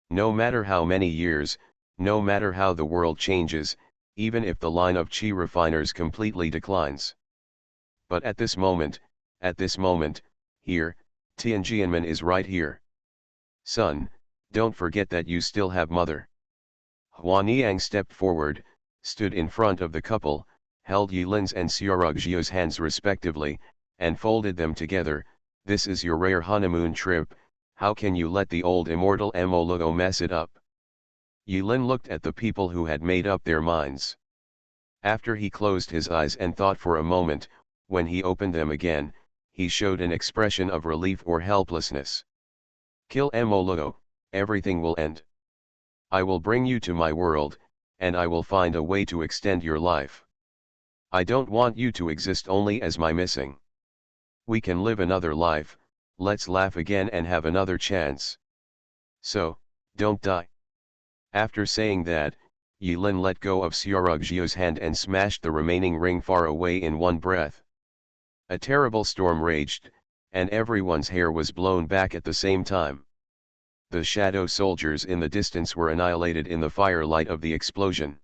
No matter how many years, no matter how the world changes, even if the line of chi refiners completely declines. But at this moment, here, Tianjianmen is right here. Son, don't forget that you still have mother. Huaniang stepped forward, stood in front of the couple, held Yilin's and Xiaorugzhio's hands respectively, and folded them together. This is your rare honeymoon trip, how can you let the old immortal Moluo mess it up? Yilin looked at the people who had made up their minds. After he closed his eyes and thought for a moment, when he opened them again, he showed an expression of relief or helplessness. Kill Moluo, everything will end. I will bring you to my world, and I will find a way to extend your life. I don't want you to exist only as my missing. We can live another life, let's laugh again and have another chance. So, don't die. After saying that, Yilin let go of Xiaorugzhio's hand and smashed the remaining ring far away in one breath. A terrible storm raged, and everyone's hair was blown back at the same time. The shadow soldiers in the distance were annihilated in the firelight of the explosion.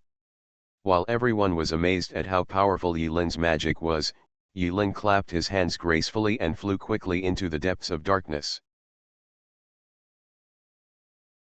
While everyone was amazed at how powerful Yilin's magic was, Yilin clapped his hands gracefully and flew quickly into the depths of darkness.